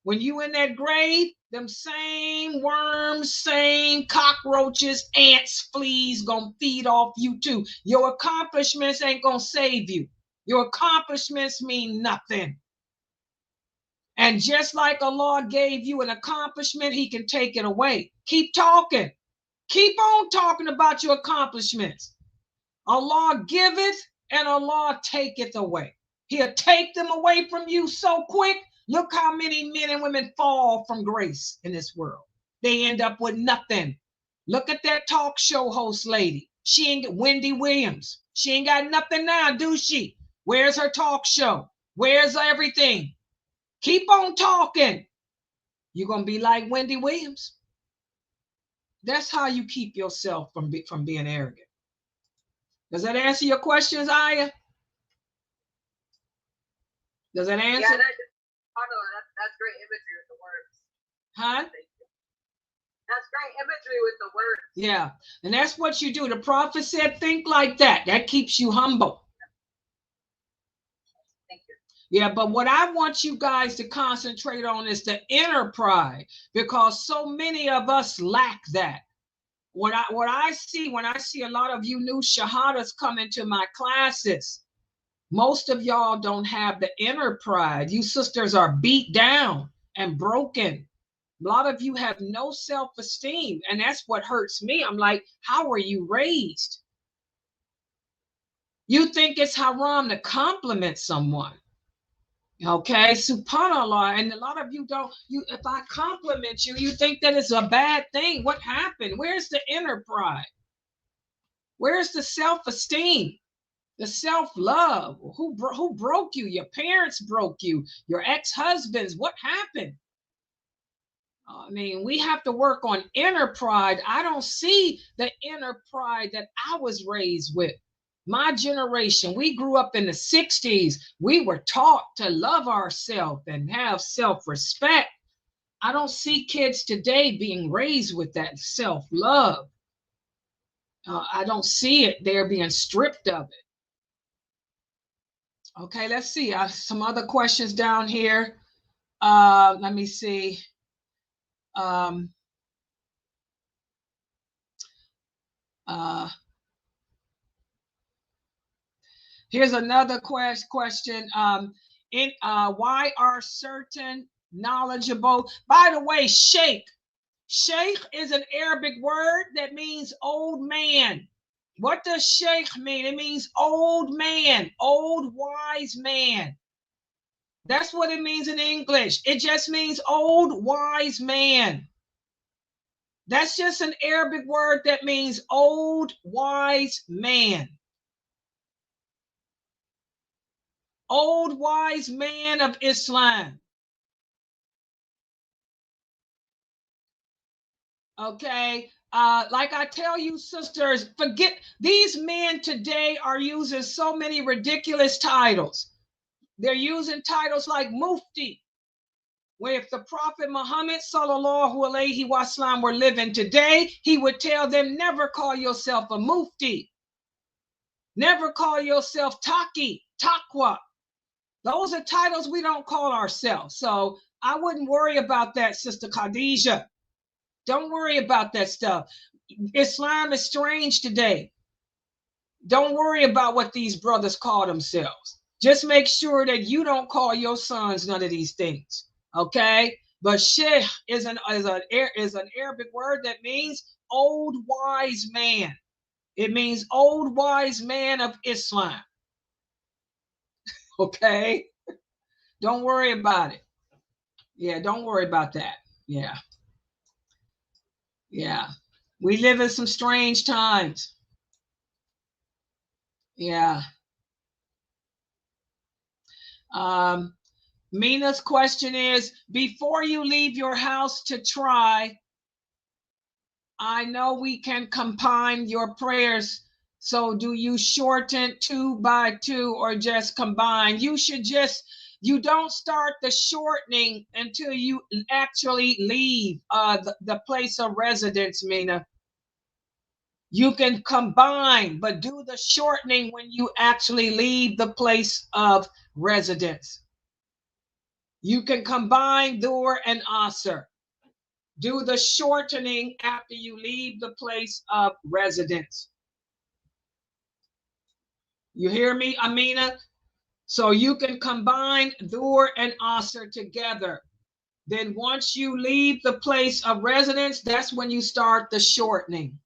When you in that grave, them same worms, same cockroaches, ants, fleas gonna feed off you too. Your accomplishments ain't gonna save you. Your accomplishments mean nothing. And just like Allah gave you an accomplishment, he can take it away. Keep talking. Keep on talking about your accomplishments. Allah giveth and Allah taketh away. He'll take them away from you so quick. Look how many men and women fall from grace in this world. They end up with nothing. Look at that talk show host lady. She ain't Wendy Williams. She ain't got nothing now, do she? Where's her talk show? Where's everything? Keep on talking. You're going to be like Wendy Williams. That's how you keep yourself from being arrogant. Does that answer your questions, Aya? Does that answer? Yeah, that's great imagery with the words. Huh? That's great imagery with the words. Yeah, and that's what you do. The prophet said, think like that. That keeps you humble. Thank you. Yeah, but what I want you guys to concentrate on is the inner pride, because so many of us lack that. What I see when I see a lot of you new shahadas come into my classes, most of y'all don't have the inner pride. You sisters are beat down and broken. A lot of you have no self-esteem, and that's what hurts me. I'm like, how were you raised? You think it's haram to compliment someone. Okay, subhanallah. And a lot of you don't, if I compliment you, you think that it's a bad thing. What happened? Where's the inner pride? Where's the self-esteem? The self-love? Who broke you? Your parents broke you. Your ex-husbands. What happened? I mean, we have to work on inner pride. I don't see the inner pride that I was raised with. My generation, we grew up in the 60s. We were taught to love ourselves and have self-respect. I don't see kids today being raised with that self-love. I don't see it. They're being stripped of it. Okay, let's see. Some other questions down here. Let me see. Here's another question. Why are certain knowledgeable? By the way, sheikh. Sheikh is an Arabic word that means old man. What does sheikh mean? It means old man, old wise man. That's what it means in English. It just means old wise man. That's just an Arabic word that means old wise man. Old wise man of Islam. Okay. Like I tell you, sisters, forget these men today are using so many ridiculous titles. They're using titles like Mufti, where if the Prophet Muhammad sallallahu alaihi wasallam were living today, he would tell them, never call yourself a Mufti. Never call yourself Taki, Taqwa. Those are titles we don't call ourselves. So I wouldn't worry about that, Sister Khadijah. Don't worry about that stuff. Islam is strange today. Don't worry about what these brothers call themselves. Just make sure that you don't call your sons none of these things. Okay? But sheikh is an Arabic word that means old wise man. It means old wise man of Islam. Okay? Don't worry about it. Yeah, don't worry about that. Yeah. Yeah. We live in some strange times. Yeah. Mina's question is, before you leave your house to try, I know we can combine your prayers. So do you shorten 2 by 2 or just combine? You don't start the shortening until you actually leave the place of residence, Mina. You can combine, but do the shortening when you actually leave the place of residence. You can combine Dur and Asr. Do the shortening after you leave the place of residence. You hear me, Amina? So you can combine Dur and Asr together. Then once you leave the place of residence, that's when you start the shortening.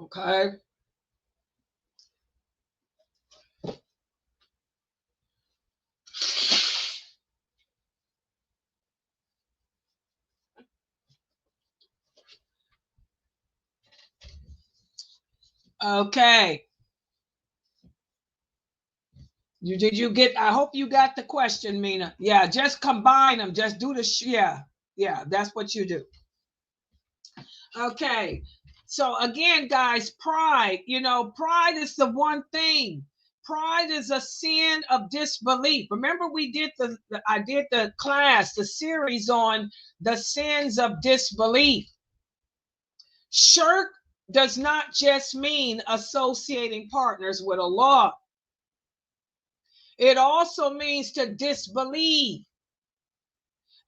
Okay. Okay. Did you get, I hope you got the question, Mina. Yeah, just combine them. Just do the, yeah, that's what you do. Okay. So again, guys, pride, pride is the one thing. Pride is a sin of disbelief. Remember we did I did the class, the series on the sins of disbelief. Shirk does not just mean associating partners with Allah. It also means to disbelieve.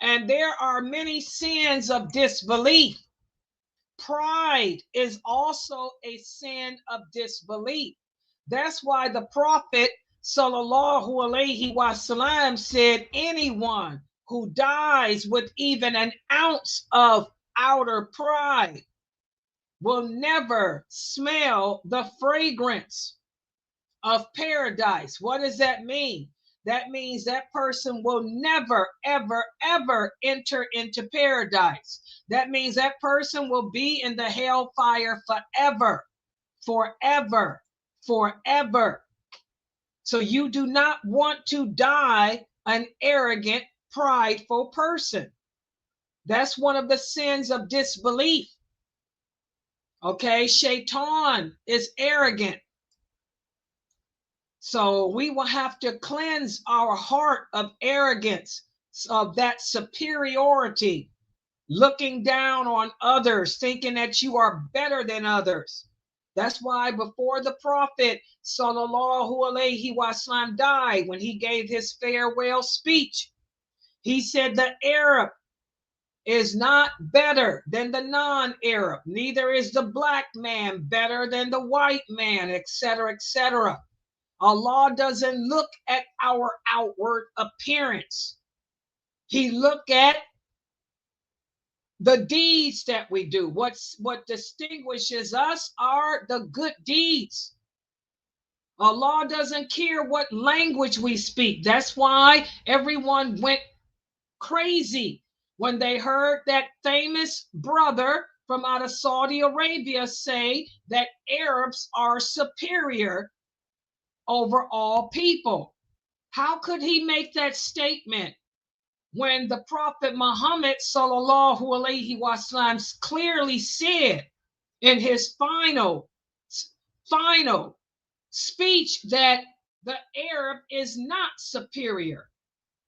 And there are many sins of disbelief. Pride is also a sin of disbelief. That's why the Prophet sallallahu alaihi wasallam said, anyone who dies with even an ounce of outer pride will never smell the fragrance of paradise. What does that mean? That means that person will never, ever, ever enter into paradise. That means that person will be in the hellfire forever, forever, forever. So you do not want to die an arrogant, prideful person. That's one of the sins of disbelief. Okay, Shaitan is arrogant. So we will have to cleanse our heart of arrogance, of that superiority, looking down on others, thinking that you are better than others. That's why before the Prophet sallallahu alaihi wasallam died, when he gave his farewell speech, he said the Arab is not better than the non-Arab. Neither is the black man better than the white man, etc., etc. Allah doesn't look at our outward appearance. He look at the deeds that we do. What distinguishes us are the good deeds. Allah doesn't care what language we speak. That's why everyone went crazy when they heard that famous brother from out of Saudi Arabia say that Arabs are superior over all people. How could he make that statement when the Prophet Muhammad sallallahu alaihi wasallam clearly said in his final speech that the Arab is not superior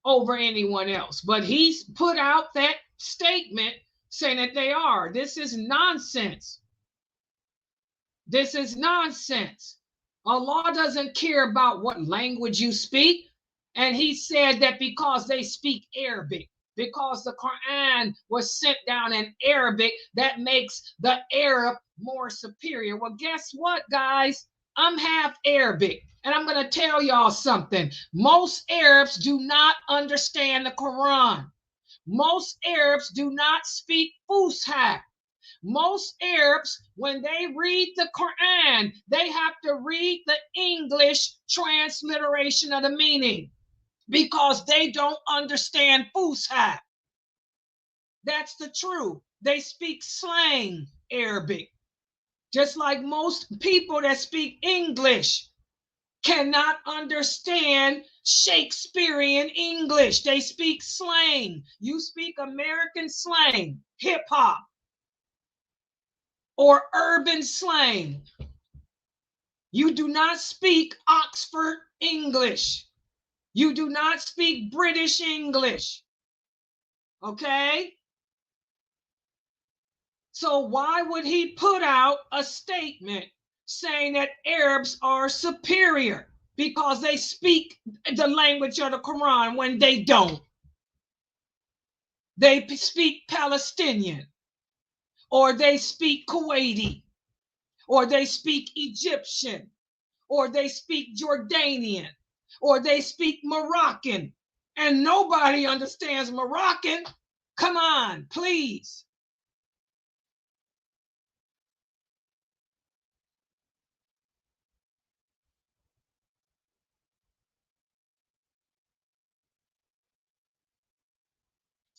over anyone else? But he's put out that statement saying that they are. This is nonsense. This is nonsense. Allah doesn't care about what language you speak. And he said that because they speak Arabic, because the Quran was sent down in Arabic, that makes the Arab more superior. Well, guess what, guys? I'm half Arabic. And I'm going to tell y'all something. Most Arabs do not understand the Quran. Most Arabs do not speak Fusha. Most Arabs, when they read the Quran, they have to read the English transliteration of the meaning because they don't understand Fusha. That's the truth. They speak slang Arabic. Just like most people that speak English cannot understand Shakespearean English. They speak slang. You speak American slang, hip hop, or urban slang. You do not speak Oxford English. You do not speak British English. Okay? So why would he put out a statement saying that Arabs are superior because they speak the language of the Quran when they don't? They speak Palestinian, or they speak Kuwaiti, or they speak Egyptian, or they speak Jordanian, or they speak Moroccan, and nobody understands Moroccan. Come on, please.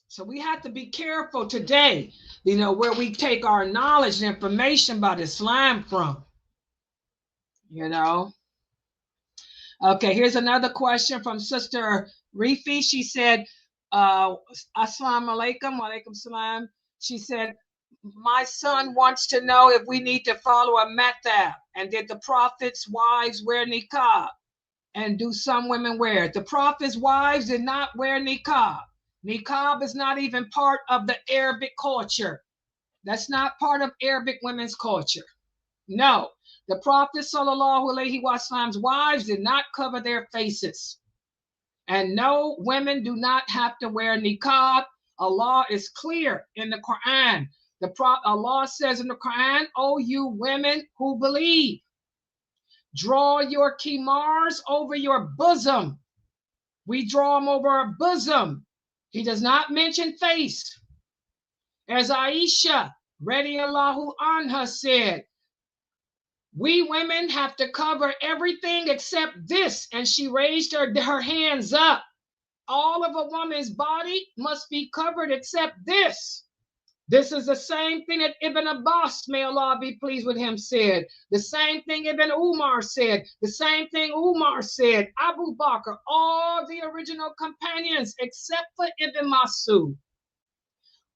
So we have to be careful today, where we take our knowledge and information about Islam from. Okay, here's another question from Sister Rifi. She said, Assalamu alaikum, wa alaikum salam. She said, my son wants to know if we need to follow a method, and did the Prophet's wives wear niqab, and do some women wear it? The Prophet's wives did not wear niqab. Niqab is not even part of the Arabic culture. That's not part of Arabic women's culture. No, the Prophet sallallahu alaihi wasallam's wives did not cover their faces. And no, women do not have to wear niqab. Allah is clear in the Quran. Allah says in the Quran, "O you women who believe, draw your kimars over your bosom." We draw them over our bosom. He does not mention face. As Aisha radiyallahu anha said, we women have to cover everything except this. And she raised her hands up. All of a woman's body must be covered except this. This is the same thing that Ibn Abbas, may Allah be pleased with him, said. The same thing Ibn Umar said. The same thing Umar said. Abu Bakr, all the original companions except for Ibn Masud.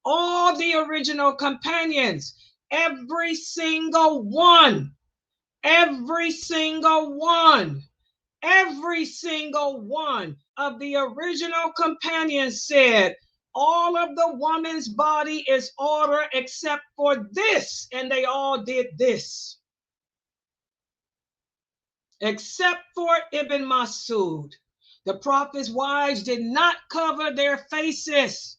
All the original companions, every single one of the original companions said, all of the woman's body is order except for this. And they all did this. Except for Ibn Masud. The Prophet's wives did not cover their faces.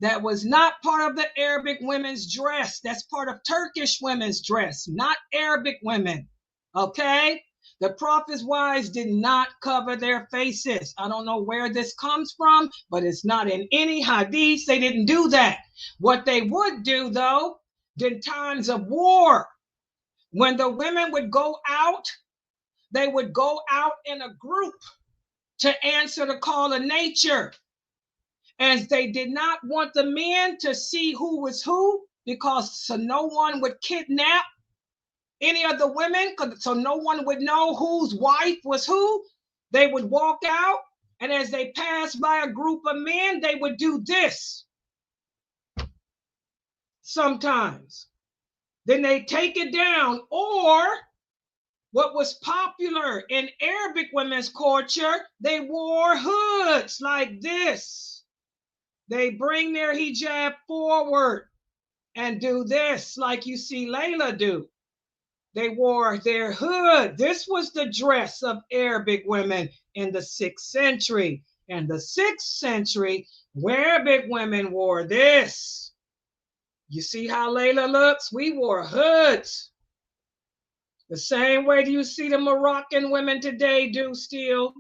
That was not part of the Arabic women's dress. That's part of Turkish women's dress, not Arabic women. Okay? The prophet's wives did not cover their faces. I don't know where this comes from, but it's not in any hadith. They didn't do that. What they would do, though, in times of war, when the women would go out, they would go out in a group to answer the call of nature. As they did not want the men to see who was who, because so no one would kidnap any of the women, so no one would know whose wife was who. They would walk out, and as they passed by a group of men, they would do this sometimes. Then they take it down. Or what was popular in Arabic women's culture, they wore hoods like this. They bring their hijab forward and do this like you see Laila do. They wore their hood. This was the dress of Arabic women in the 6th century. In the 6th century, Arabic women wore this. You see how Laila looks? We wore hoods. The same way you see the Moroccan women today do still.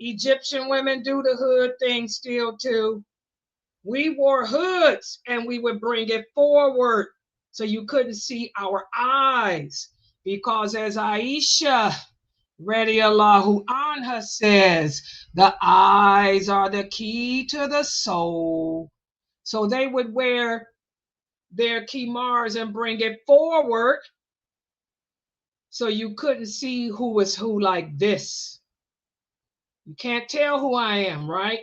Egyptian women do the hood thing still too. We wore hoods and we would bring it forward so you couldn't see our eyes. Because as Aisha radiallahu anha says, the eyes are the key to the soul. So they would wear their kimars and bring it forward so you couldn't see who was who like this. You can't tell who I am, right?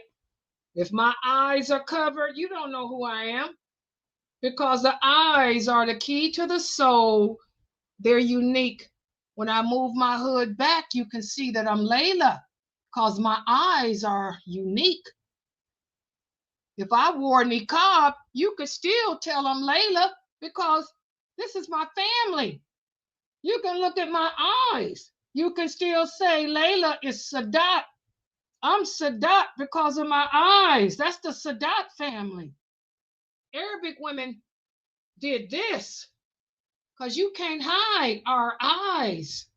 If my eyes are covered, you don't know who I am, because the eyes are the key to the soul. They're unique. When I move my hood back, you can see that I'm Laila, because my eyes are unique. If I wore niqab, you could still tell I'm Laila, because this is my family. You can look at my eyes. You can still say Laila is Sadat. I'm Sadat because of my eyes. That's the Sadat family. Arabic women did this because you can't hide our eyes.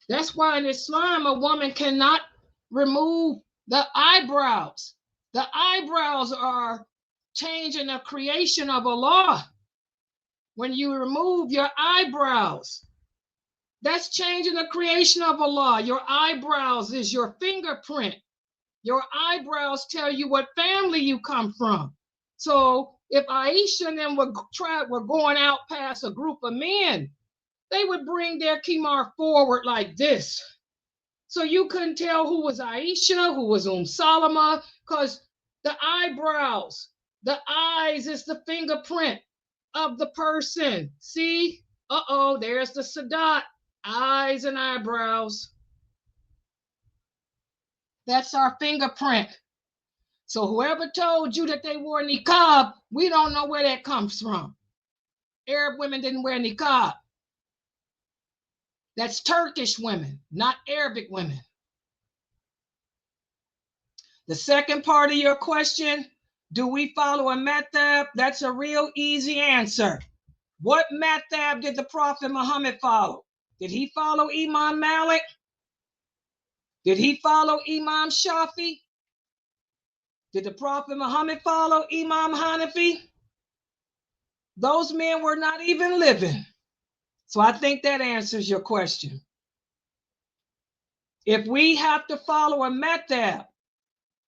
That's why in Islam, a woman cannot remove the eyebrows. The eyebrows are changing the creation of Allah. When you remove your eyebrows, that's changing the creation of Allah. Your eyebrows is your fingerprint. Your eyebrows tell you what family you come from. So if Aisha and them were going out past a group of men, they would bring their kimar forward like this. So you couldn't tell who was Aisha, who was Salama, because the eyebrows, the eyes is the fingerprint of the person. See? There's the Sadat. Eyes and eyebrows. That's our fingerprint. So whoever told you that they wore niqab, we don't know where that comes from. Arab women didn't wear niqab. That's Turkish women, not Arabic women. The second part of your question, do we follow a madhab? That's a real easy answer. What madhab did the Prophet Muhammad follow? Did he follow Imam Malik? Did he follow Imam Shafi? Did the Prophet Muhammad follow Imam Hanafi? Those men were not even living. So I think that answers your question. If we have to follow a madhab,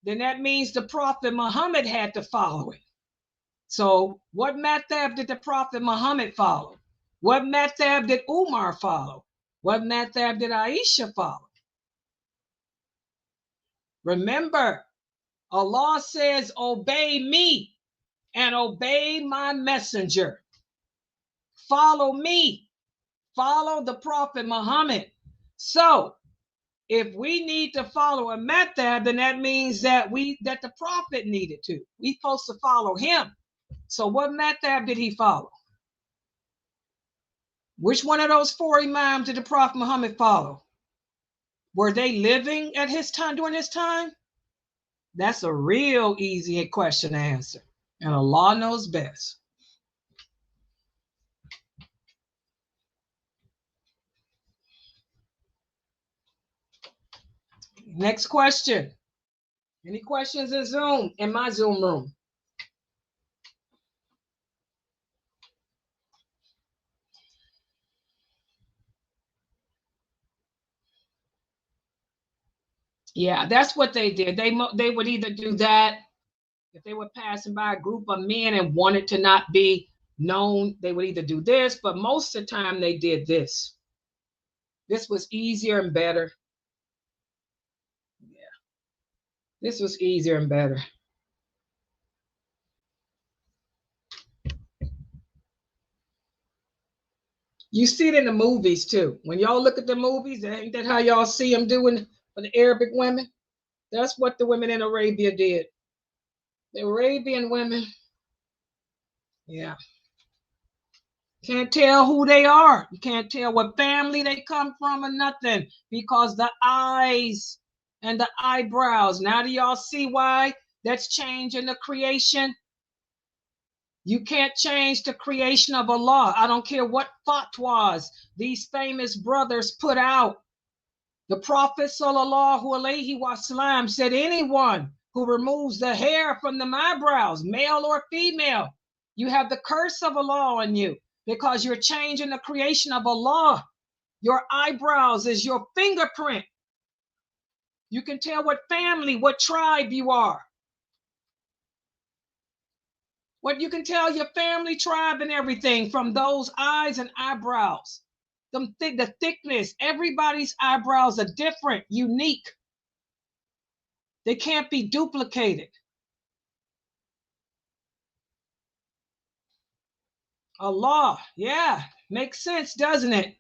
then that means the Prophet Muhammad had to follow it. So what madhab did the Prophet Muhammad follow? What madhab did Umar follow? What madhab did Aisha follow? Remember, Allah says, obey me and obey my messenger. Follow me. Follow the Prophet Muhammad. So if we need to follow a madhab, then that means that the Prophet needed to. We're supposed to follow him. So what madhab did he follow? Which one of those 4 imams did the Prophet Muhammad follow? Were they living at his time, during his time? That's a real easy question to answer. And Allah knows best. Next question. Any questions in Zoom, in my Zoom room? Yeah, that's what they did. They would either do that if they were passing by a group of men and wanted to not be known. They would either do this, but most of the time they did this. This was easier and better. Yeah, this was easier and better. You see it in the movies too. When y'all look at the movies, ain't that how y'all see them doing for the Arabic women? That's what the women in Arabia did. The Arabian women, yeah. Can't tell who they are. You can't tell what family they come from or nothing, because the eyes and the eyebrows. Now do y'all see why that's changing the creation? You can't change the creation of Allah. I don't care what fatwas these famous brothers put out. The Prophet sallallahu alaihi wasallam said anyone who removes the hair from the eyebrows, male or female, you have the curse of Allah on you, because you're changing the creation of Allah. Your eyebrows is your fingerprint. You can tell what family, what tribe you are. What you can tell your family, tribe, and everything from those eyes and eyebrows. The thickness, everybody's eyebrows are different, unique. They can't be duplicated. Allah, yeah, makes sense, doesn't it?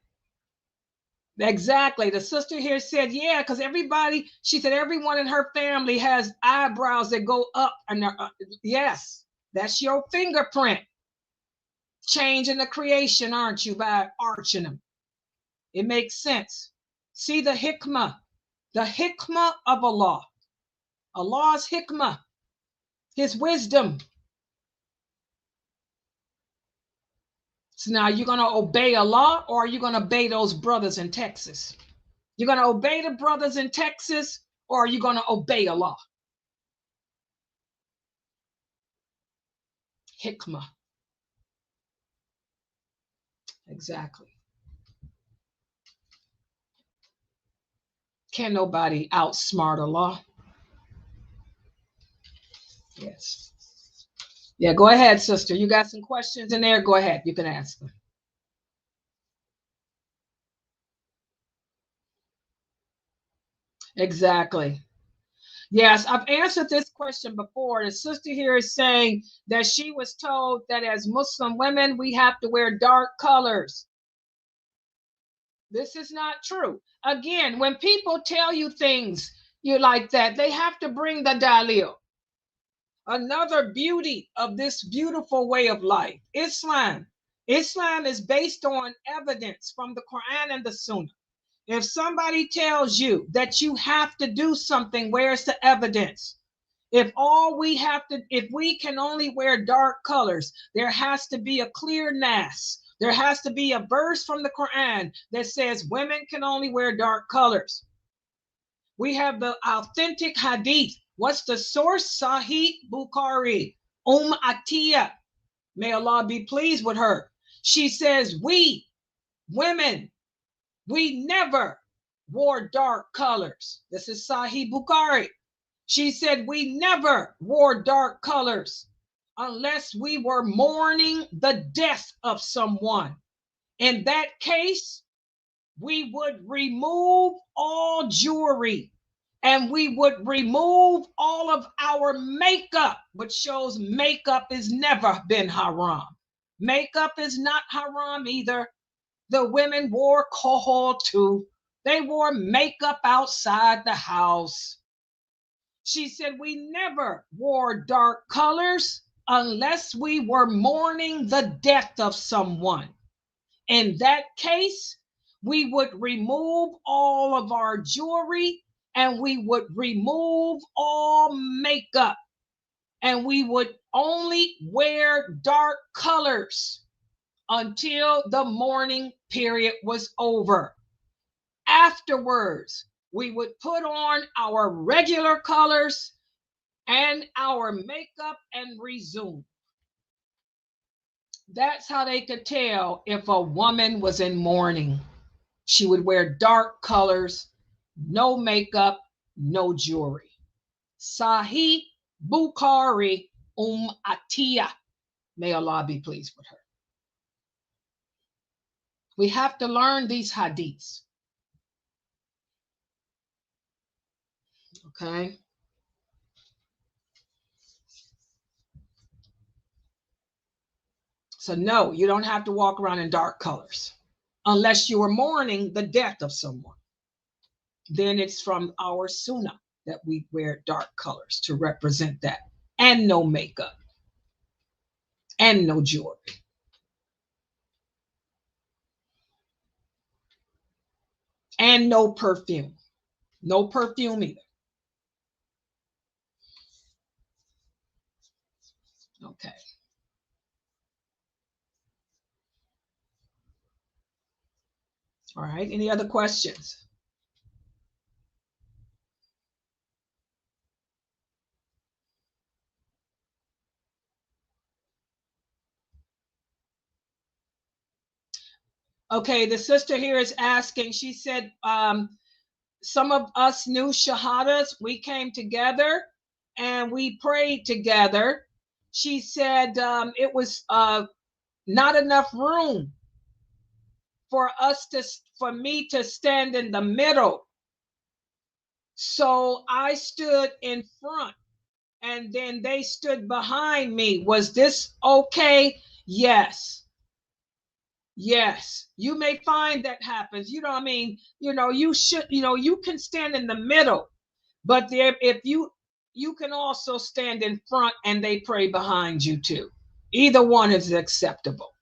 Exactly. The sister here said, yeah, because everybody, she said, everyone in her family has eyebrows that go up. And yes, that's your fingerprint. Changing the creation, aren't you, by arching them? It makes sense. See the hikmah of Allah. Allah's hikmah, his wisdom. So now you're going to obey Allah, or are you going to obey those brothers in Texas? You're going to obey the brothers in Texas, or are you going to obey Allah? Hikmah. Exactly. Can't nobody outsmart Allah. Yes. Yeah, go ahead, sister. You got some questions in there? Go ahead. You can ask them. Exactly. Yes, I've answered this question before. The sister here is saying that she was told that as Muslim women, we have to wear dark colors. This is not true. Again, when people tell you things you like that, they have to bring the dalil. Another beauty of this beautiful way of life, Islam. Islam is based on evidence from the Quran and the Sunnah. If somebody tells you that you have to do something, where's the evidence? If we can only wear dark colors, there has to be a clear nas. There has to be a verse from the Quran that says women can only wear dark colors. We have the authentic hadith. What's the source? Sahih Bukhari. Atiyah, may Allah be pleased with her. She says, we women, we never wore dark colors. This is Sahih Bukhari. She said, we never wore dark colors unless we were mourning the death of someone. In that case, we would remove all jewelry and we would remove all of our makeup, which shows makeup has never been haram. Makeup is not haram either. The women wore kohol too. They wore makeup outside the house. She said we never wore dark colors unless we were mourning the death of someone. In that case, we would remove all of our jewelry and we would remove all makeup. And we would only wear dark colors until the mourning period was over. Afterwards, we would put on our regular colors and our makeup and resume. That's how they could tell if a woman was in mourning. She would wear dark colors, no makeup, no jewelry. Sahih Bukhari Atiyah. May Allah be pleased with her. We have to learn these hadiths. Okay. So no, you don't have to walk around in dark colors unless you are mourning the death of someone. Then it's from our sunnah that we wear dark colors to represent that, and no makeup and no jewelry. And no perfume. No perfume either. Okay. All right. Any other questions? Okay, the sister here is asking, she said, some of us new shahadas, we came together and we prayed together. She said it was not enough room for me to stand in the middle. So I stood in front and then they stood behind me. Was this okay? Yes. Yes, you may find that happens. You know what I mean? You should, you can stand in the middle, but if you can also stand in front and they pray behind you too. Either one is acceptable.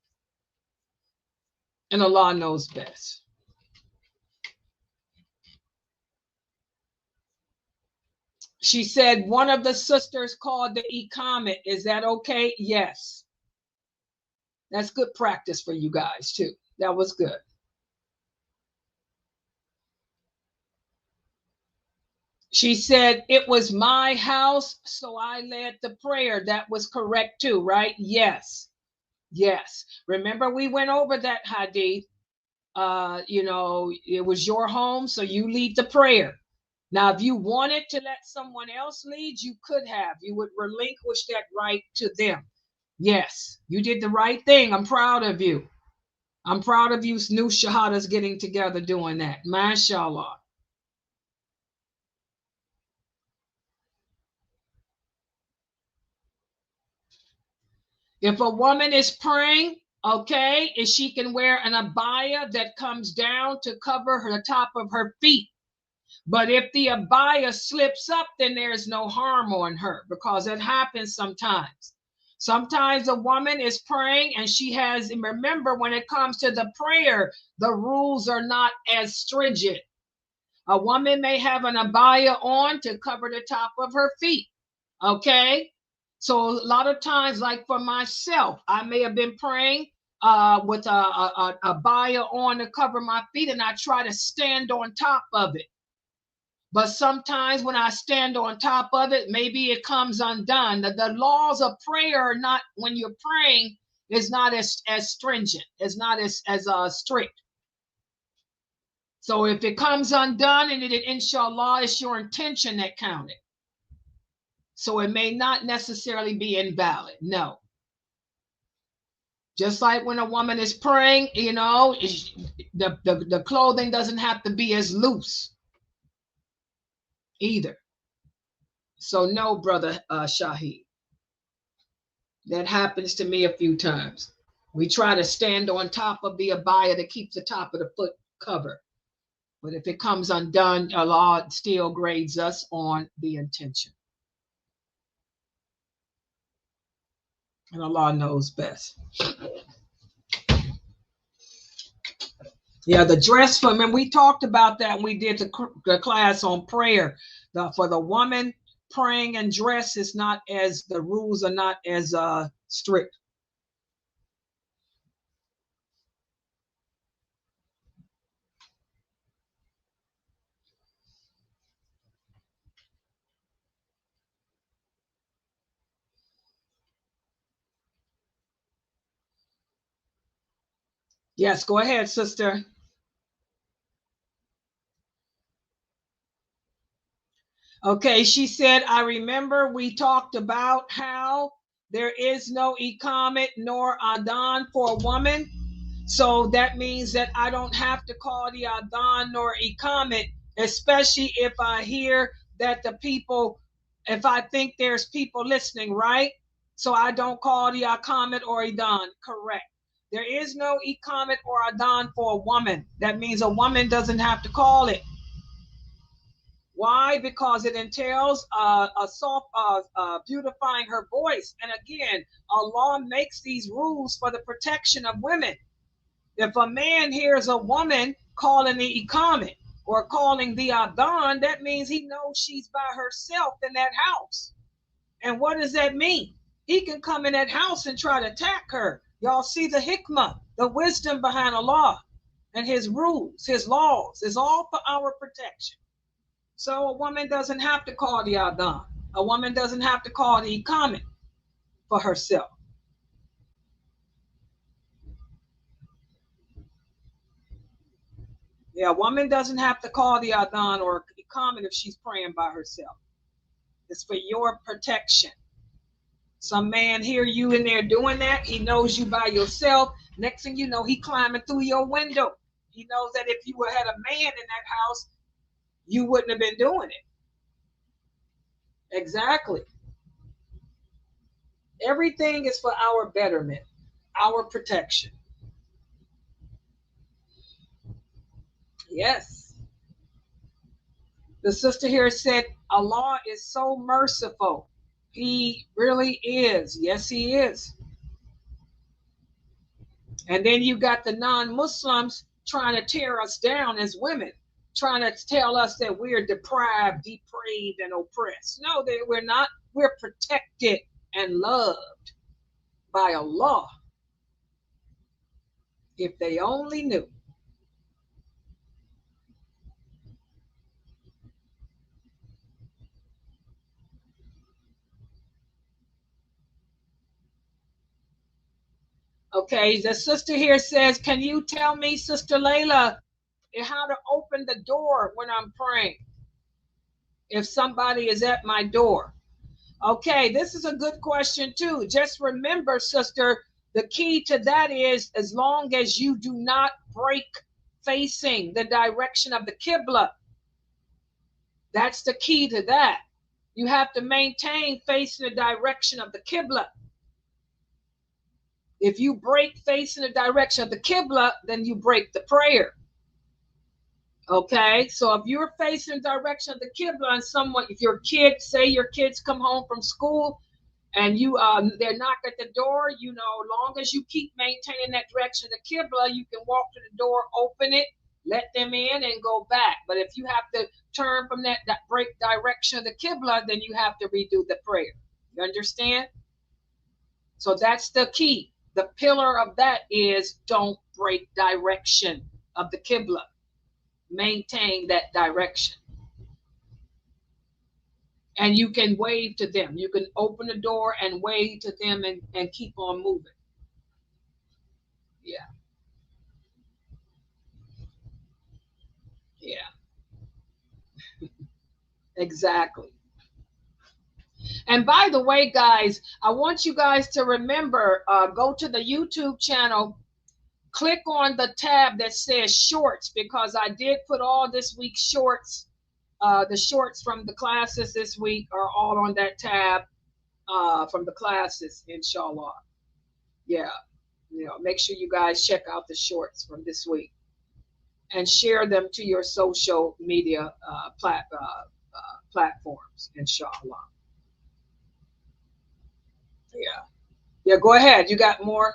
And Allah knows best. She said one of the sisters called the iqamat. Is that okay? Yes. That's good practice for you guys too. That was good. She said it was my house, so I led the prayer. That was correct too, right? Yes. Yes. Remember we went over that hadith. It was your home, so you lead the prayer. Now, if you wanted to let someone else lead, you could have. You would relinquish that right to them. Yes, you did the right thing. I'm proud of you. I'm proud of you new shahadas getting together doing that. MashaAllah. If a woman is praying, okay, and she can wear an abaya that comes down to cover the top of her feet. But if the abaya slips up, then there's no harm on her, because it happens sometimes. Sometimes a woman is praying and she has, remember, when it comes to the prayer, the rules are not as stringent. A woman may have an abaya on to cover the top of her feet. Okay. So a lot of times, like for myself, I may have been praying with a abaya on to cover my feet, and I try to stand on top of it. But sometimes when I stand on top of it, maybe it comes undone. The laws of prayer are not, when you're praying, is not as stringent. It's not as strict. So if it comes undone, and inshallah, it's your intention that counted. So it may not necessarily be invalid. No. Just like when a woman is praying, the clothing doesn't have to be as loose either. So no, brother Shahid. That happens to me a few times. We try to stand on top of the abaya to keep the top of the foot covered. But if it comes undone, Allah still grades us on the intention. And Allah knows best. Yeah, the dress for, and we talked about that when we did the class on prayer. For the woman, praying and dress is not as, the rules are not as strict. Yes, go ahead, sister. Okay, she said, I remember we talked about how there is no iqamet nor adhan for a woman. So that means that I don't have to call the adhan nor iqamet, especially if I hear that the people, if I think there's people listening, right? So I don't call the iqamet or adhan. Correct. There is no iqamet or adhan for a woman. That means a woman doesn't have to call it. Why? Because it entails beautifying her voice. And again, Allah makes these rules for the protection of women. If a man hears a woman calling the iqamet or calling the adhan, that means he knows she's by herself in that house. And what does that mean? He can come in that house and try to attack her. Y'all see the hikmah, the wisdom behind Allah and his rules, his laws is all for our protection. So a woman doesn't have to call the adhan. A woman doesn't have to call the iqamet for herself. Yeah, a woman doesn't have to call the adhan or iqamet if she's praying by herself. It's for your protection. Some man hear you in there doing that. He knows you by yourself. Next thing you know, he climbing through your window. He knows that if you had a man in that house, you wouldn't have been doing it. Exactly. Everything is for our betterment, our protection. Yes. The sister here said, Allah is so merciful. He really is. Yes, he is. And then you got the non-Muslims trying to tear us down as women, trying to tell us that we're deprived, depraved, and oppressed. No, we're not. We're protected and loved by Allah. If they only knew. Okay, the sister here says, can you tell me, Sister Laila, how to open the door when I'm praying? If somebody is at my door. Okay, this is a good question too. Just remember, sister, the key to that is as long as you do not break facing the direction of the Qibla. That's the key to that. You have to maintain facing the direction of the Qibla. If you break facing the direction of the Qibla, then you break the prayer. Okay, so if you're facing the direction of the Qibla and someone, if your kids, say your kids come home from school and you they're knocked at the door, you know, long as you keep maintaining that direction of the Qibla, you can walk to the door, open it, let them in and go back. But if you have to turn from that break direction of the Qibla, then you have to redo the prayer. You understand? So that's the key. The pillar of that is don't break direction of the Qibla. Maintain that direction. And you can wave to them. You can open the door and wave to them and keep on moving. Yeah. Yeah. Exactly. And by the way, guys, I want you guys to remember, go to the YouTube channel, click on the tab that says shorts, because I did put all this week's shorts. The shorts from the classes this week are all on that tab from the classes, inshallah. Yeah. You know, make sure you guys check out the shorts from this week and share them to your social media platforms, inshallah. Yeah. Yeah, go ahead. You got more?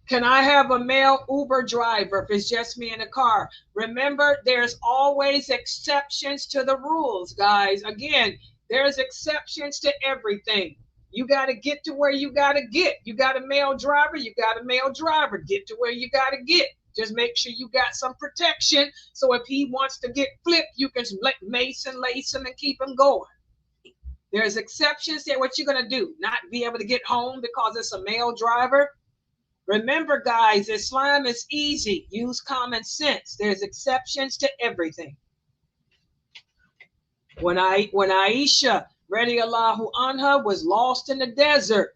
Can I have a male Uber driver if it's just me in the car? Remember, there's always exceptions to the rules, guys. Again, there's exceptions to everything. You got to get to where you got to get. You got a male driver, you got a male driver. Get to where you got to get. Just make sure you got some protection. So if he wants to get flipped, you can mace and lace him and keep him going. There's exceptions there. What you going to do? Not be able to get home because it's a male driver? Remember, guys, Islam is easy. Use common sense. There's exceptions to everything. When Aisha, radiallahu anha, was lost in the desert,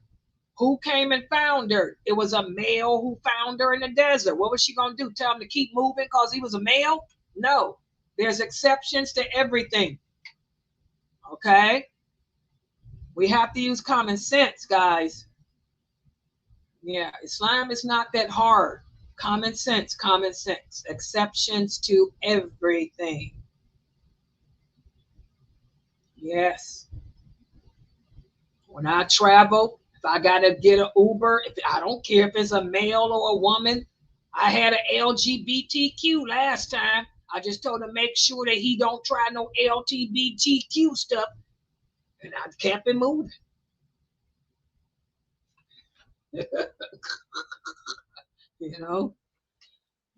who came and found her? It was a male who found her in the desert. What was she going to do? Tell him to keep moving because he was a male? No. There's exceptions to everything. Okay? We have to use common sense, guys. Yeah, Islam is not that hard. Common sense, common sense. Exceptions to everything. Yes. When I travel, if I got to get an Uber, I don't care if it's a male or a woman. I had an LGBTQ last time. I just told him make sure that he don't try no LGBTQ stuff. And I kept it moving. You know?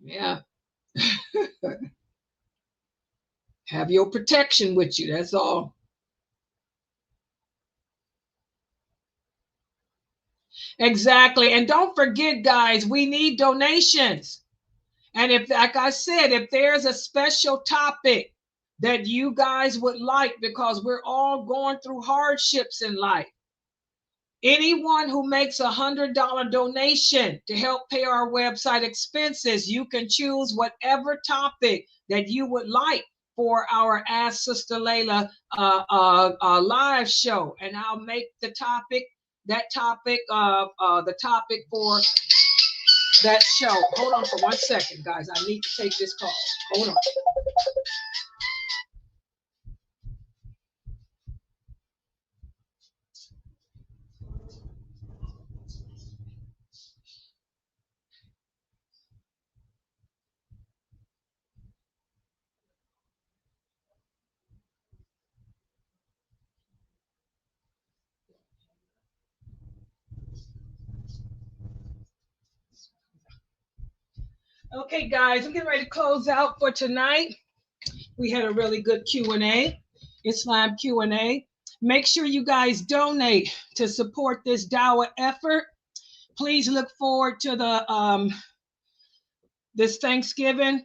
Yeah. Have your protection with you, that's all. Exactly. And don't forget, guys, we need donations. And if, like I said, if there's a special topic that you guys would like, because we're all going through hardships in life, anyone who makes $100 donation to help pay our website expenses, you can choose whatever topic that you would like for our Ask Sister Laila live show. And I'll make the topic the topic for that show. Hold on for 1 second, guys. I need to take this call. Hold on. Okay, guys, I'm getting ready to close out for tonight. We had a really good Q&A, Islam Q&A. Make sure you guys donate to support this dawah effort. Please look forward to the this Thanksgiving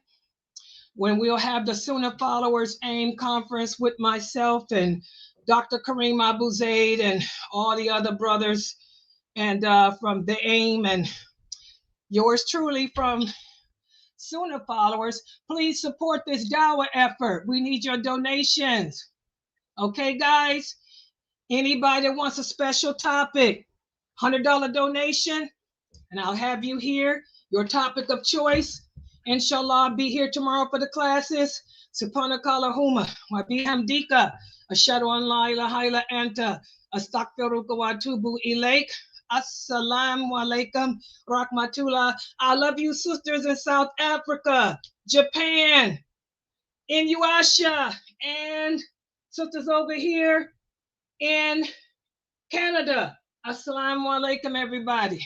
when we'll have the Sunnahfollowers AIM conference with myself and Dr. Kareem Abu Zaid and all the other brothers and from the AIM and yours truly from Sunnahfollowers. Please support this dawah effort. We need your donations. Okay, guys? Anybody that wants a special topic, $100 donation, and I'll have you here, your topic of choice. Inshallah, I'll be here tomorrow for the classes. Subhanakallahumma wa bihamdika ashhadu an la ilaha illa anta astaghfiruka wa atubu ilaik. Assalamu alaikum rahmatullah. I love you, sisters in South Africa, Japan, Inuyasha, and sisters over here in Canada. Assalamu alaikum, everybody.